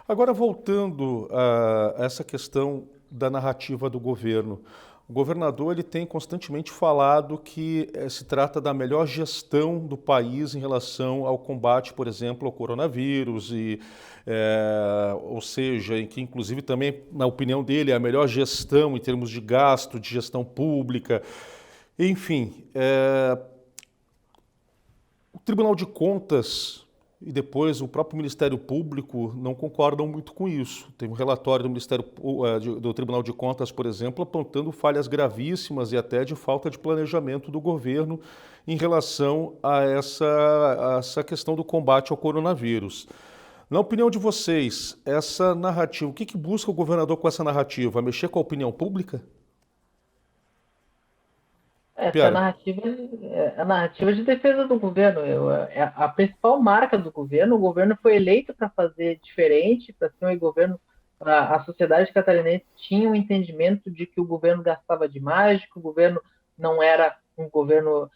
Agora, voltando a essa questão da narrativa do governo, o governador ele tem constantemente falado que se trata da melhor gestão do país em relação ao combate, por exemplo, ao coronavírus, ou seja, em que inclusive também, na opinião dele, é a melhor gestão em termos de gasto, de gestão pública. Enfim, o Tribunal de Contas e depois o próprio Ministério Público não concordam muito com isso. Tem um relatório do Tribunal de Contas, por exemplo, apontando falhas gravíssimas e até de falta de planejamento do governo em relação a essa questão do combate ao coronavírus. Na opinião de vocês, essa narrativa, o que busca o governador com essa narrativa? Mexer com a opinião pública? Essa narrativa é a narrativa de defesa do governo. É a principal marca do governo. O governo foi eleito para fazer diferente, para ser um governo. A sociedade catarinense tinha um entendimento de que o governo gastava demais, de que o governo não era um governo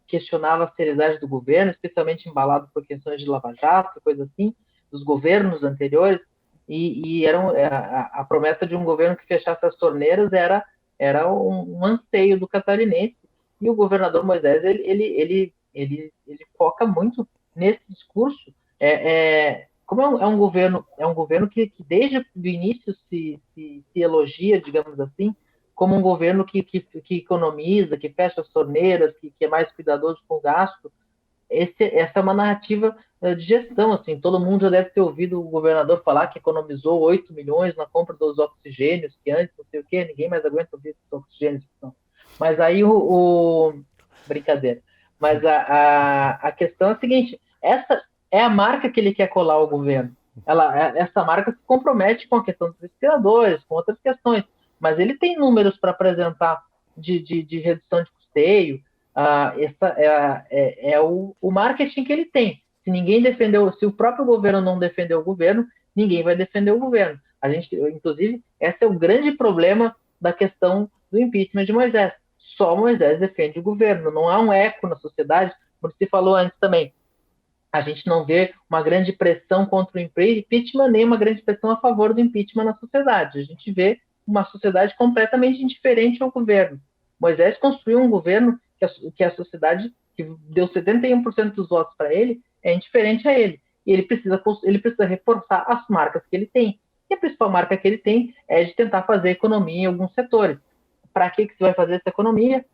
questionava a seriedade do governo, especialmente embalado por questões de lava-jato, coisa assim, dos governos anteriores. E a promessa de um governo que fechasse as torneiras era um anseio do catarinense, e o governador Moisés ele foca muito nesse discurso. Como é um governo que desde o início se elogia, digamos assim, como um governo que economiza, que fecha as torneiras, que é mais cuidadoso com o gasto. essa é uma narrativa de gestão, assim, todo mundo já deve ter ouvido o governador falar que economizou 8 milhões na compra dos oxigênios, que antes, não sei o quê, ninguém mais aguenta ouvir esses oxigênios. Não. Mas aí Brincadeira. Mas a questão é a seguinte, essa é a marca que ele quer colar ao governo. Essa marca se compromete com a questão dos respiradores, com outras questões, mas ele tem números para apresentar de redução de custeio. É o marketing que ele tem. Se ninguém defendeu, se o próprio governo não defendeu o governo, ninguém vai defender o governo. Inclusive, esse é o grande problema da questão do impeachment de Moisés. Só Moisés defende o governo, não há um eco na sociedade, como você falou antes também. A gente não vê uma grande pressão contra o impeachment, nem uma grande pressão a favor do impeachment na sociedade. A gente vê uma sociedade completamente indiferente ao governo. Moisés construiu um governo que a sociedade, que deu 71% dos votos para ele, é indiferente a ele. E ele precisa reforçar as marcas que ele tem. E a principal marca que ele tem é de tentar fazer economia em alguns setores. Para que você vai fazer essa economia?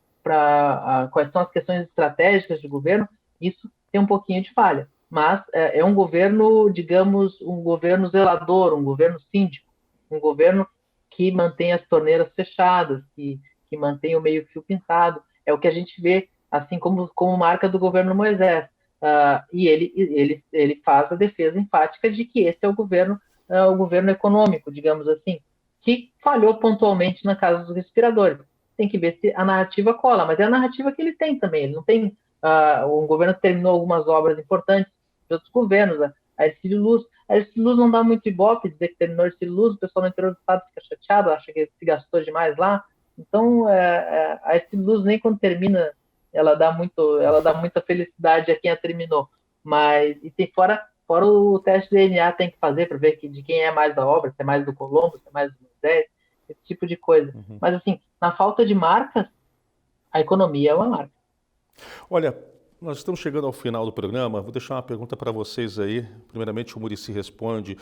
Quais são as questões estratégicas de governo? Isso tem um pouquinho de falha. Mas é um governo, digamos, um governo zelador, um governo síndico, um governo que mantém as torneiras fechadas, que mantém o meio-fio pintado. É o que a gente vê, assim como marca do governo Moisés. E ele faz a defesa enfática de que esse é o governo econômico, digamos assim, que falhou pontualmente na casa dos respiradores. Tem que ver se a narrativa cola, mas é a narrativa que ele tem também. Ele não tem... o governo terminou algumas obras importantes de outros governos, a Ercílio Luz. A Ercílio Luz não dá muito ibope dizer que terminou a Ercílio Luz, o pessoal no interior do estado fica chateado, acha que se gastou demais lá. Então, a Ercílio Luz nem quando termina, ela dá muita felicidade a quem a terminou. Mas, e tem fora o teste de DNA tem que fazer para ver de quem é mais da obra, se é mais do Colombo, se é mais do Moisés, esse tipo de coisa. Uhum. Mas, assim, na falta de marcas, a economia é uma marca. Olha, nós estamos chegando ao final do programa. Vou deixar uma pergunta para vocês aí. Primeiramente, o Muricy responde.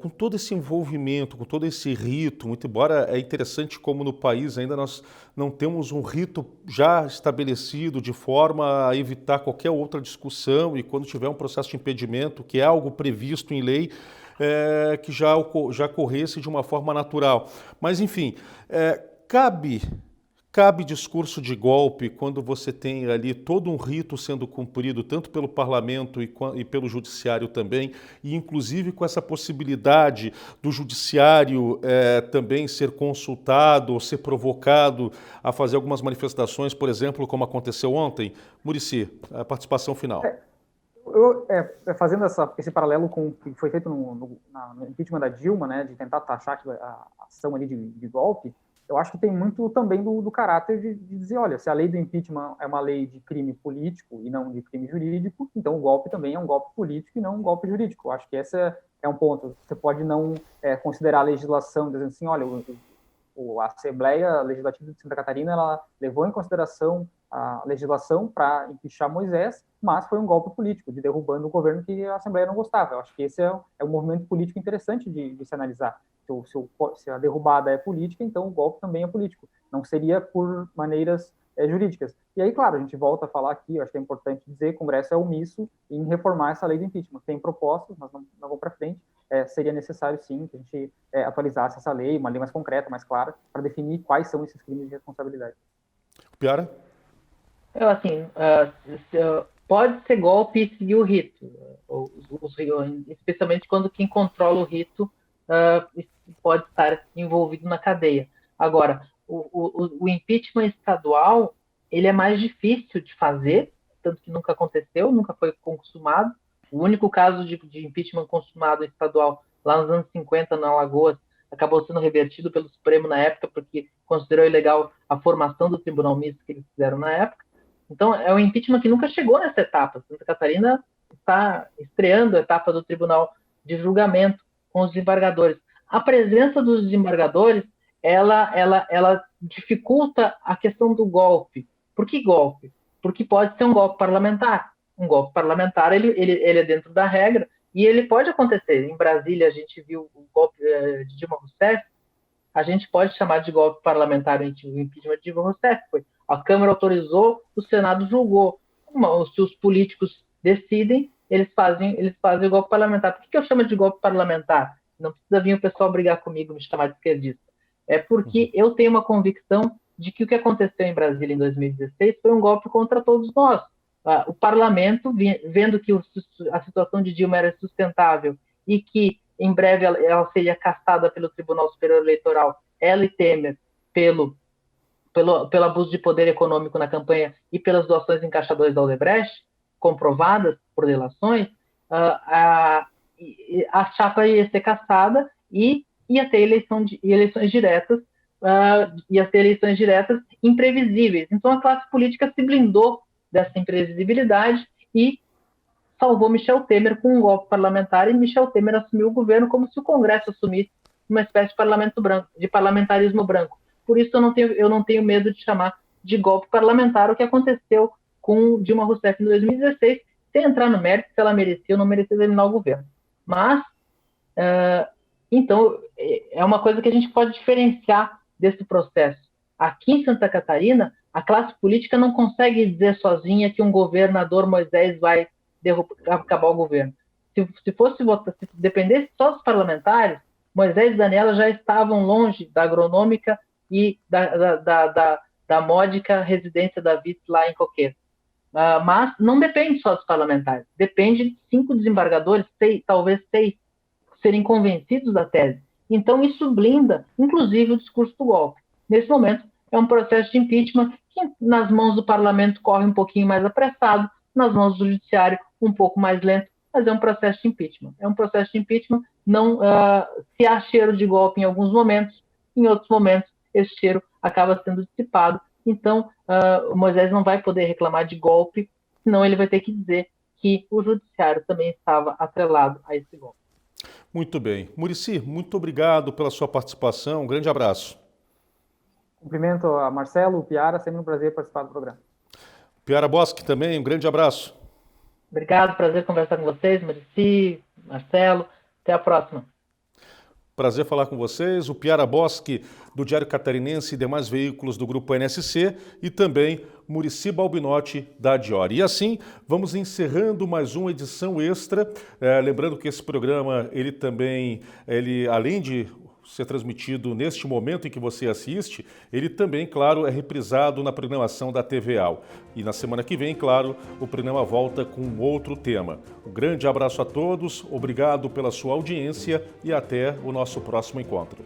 Com todo esse envolvimento, com todo esse rito, muito embora é interessante como no país ainda nós não temos um rito já estabelecido de forma a evitar qualquer outra discussão e quando tiver um processo de impedimento, que é algo previsto em lei, que já corresse de uma forma natural. Mas, enfim, Cabe discurso de golpe quando você tem ali todo um rito sendo cumprido, tanto pelo parlamento e pelo judiciário também, e inclusive com essa possibilidade do judiciário também ser consultado ou ser provocado a fazer algumas manifestações, por exemplo, como aconteceu ontem? Muricy, a participação final. Fazendo esse paralelo com o que foi feito no impeachment da Dilma, né, de tentar taxar a ação ali de golpe, eu acho que tem muito também do caráter de dizer, olha, se a lei do impeachment é uma lei de crime político e não de crime jurídico, então o golpe também é um golpe político e não um golpe jurídico. Eu acho que esse é um ponto. Você pode não considerar a legislação, dizendo assim, olha, a Assembleia Legislativa de Santa Catarina ela levou em consideração a legislação para impeachar Moisés, mas foi um golpe político, de derrubando o governo que a Assembleia não gostava. Eu acho que esse é um movimento político interessante de se analisar. Se a derrubada é política, então o golpe também é político. Não seria por maneiras jurídicas. E aí, claro, a gente volta a falar aqui, eu acho que é importante dizer, o Congresso é omisso em reformar essa lei do impeachment. Tem propostas, mas não vão para frente. Seria necessário, sim, que a gente atualizasse essa lei, uma lei mais concreta, mais clara, para definir quais são esses crimes de responsabilidade. Piara? Pode ser golpe e seguir o rito, especialmente quando quem controla o rito pode estar envolvido na cadeia. Agora, o impeachment estadual, ele é mais difícil de fazer, tanto que nunca aconteceu, nunca foi consumado. O único caso de impeachment consumado estadual, lá nos anos 50, na Alagoas, acabou sendo revertido pelo Supremo na época, porque considerou ilegal a formação do tribunal misto que eles fizeram na época. Então, é um impeachment que nunca chegou nessa etapa. Santa Catarina está estreando a etapa do tribunal de julgamento com os desembargadores. A presença dos desembargadores, ela dificulta a questão do golpe. Por que golpe? Porque pode ser um golpe parlamentar. Um golpe parlamentar, ele é dentro da regra e ele pode acontecer. Em Brasília, a gente viu o golpe de Dilma Rousseff, a gente pode chamar de golpe parlamentar o impeachment de Dilma Rousseff. A Câmara autorizou, o Senado julgou. se os políticos decidem, eles fazem o golpe parlamentar. Por que eu chamo de golpe parlamentar? Não precisa vir o pessoal brigar comigo, me chamar de esquerdista. É porque eu tenho uma convicção de que o que aconteceu em Brasília em 2016 foi um golpe contra todos nós. O parlamento, vendo que a situação de Dilma era sustentável e que em breve ela seria cassada pelo Tribunal Superior Eleitoral, ela e Temer, pelo abuso de poder econômico na campanha e pelas doações em caixadores da Odebrecht, comprovadas por delações, a chapa ia ser cassada e ia ter eleições diretas, imprevisíveis. Então a classe política se blindou dessa imprevisibilidade e salvou Michel Temer com um golpe parlamentar, e Michel Temer assumiu o governo como se o Congresso assumisse uma espécie de parlamentarismo branco. Por isso eu não tenho medo de chamar de golpe parlamentar o que aconteceu com Dilma Rousseff em 2016, sem entrar no mérito se ela merecia ou não merecia terminar o governo. Mas, então, é uma coisa que a gente pode diferenciar desse processo. Aqui em Santa Catarina, a classe política não consegue dizer sozinha que um governador Moisés vai acabar o governo. Se dependesse só dos parlamentares, Moisés e Daniela já estavam longe da agronômica e da módica residência da vice lá em Coqueiro. Mas não depende só dos parlamentares, depende de 5 desembargadores, talvez 6, serem convencidos da tese. Então isso blinda, inclusive, o discurso do golpe. Nesse momento, é um processo de impeachment que nas mãos do parlamento corre um pouquinho mais apressado, nas mãos do judiciário um pouco mais lento, mas é um processo de impeachment. É um processo de impeachment, não se há cheiro de golpe em alguns momentos, em outros momentos esse cheiro acaba sendo dissipado. Então, o Moisés não vai poder reclamar de golpe, senão ele vai ter que dizer que o judiciário também estava atrelado a esse golpe. Muito bem. Muricy, muito obrigado pela sua participação. Um grande abraço. Cumprimento a Marcelo, o Piara, sempre um prazer participar do programa. Piara Boschi também, um grande abraço. Obrigado, prazer conversar com vocês, Muricy, Marcelo. Até a próxima. Prazer falar com vocês. O Piara Boschi, do Diário Catarinense e demais veículos do Grupo NSC, e também Muricy Balbinotti, da Diori. E assim, vamos encerrando mais uma edição extra. Lembrando que esse programa, ele além de ser transmitido neste momento em que você assiste, ele também, claro, é reprisado na programação da TVA. E na semana que vem, claro, o programa volta com outro tema. Um grande abraço a todos, obrigado pela sua audiência e até o nosso próximo encontro.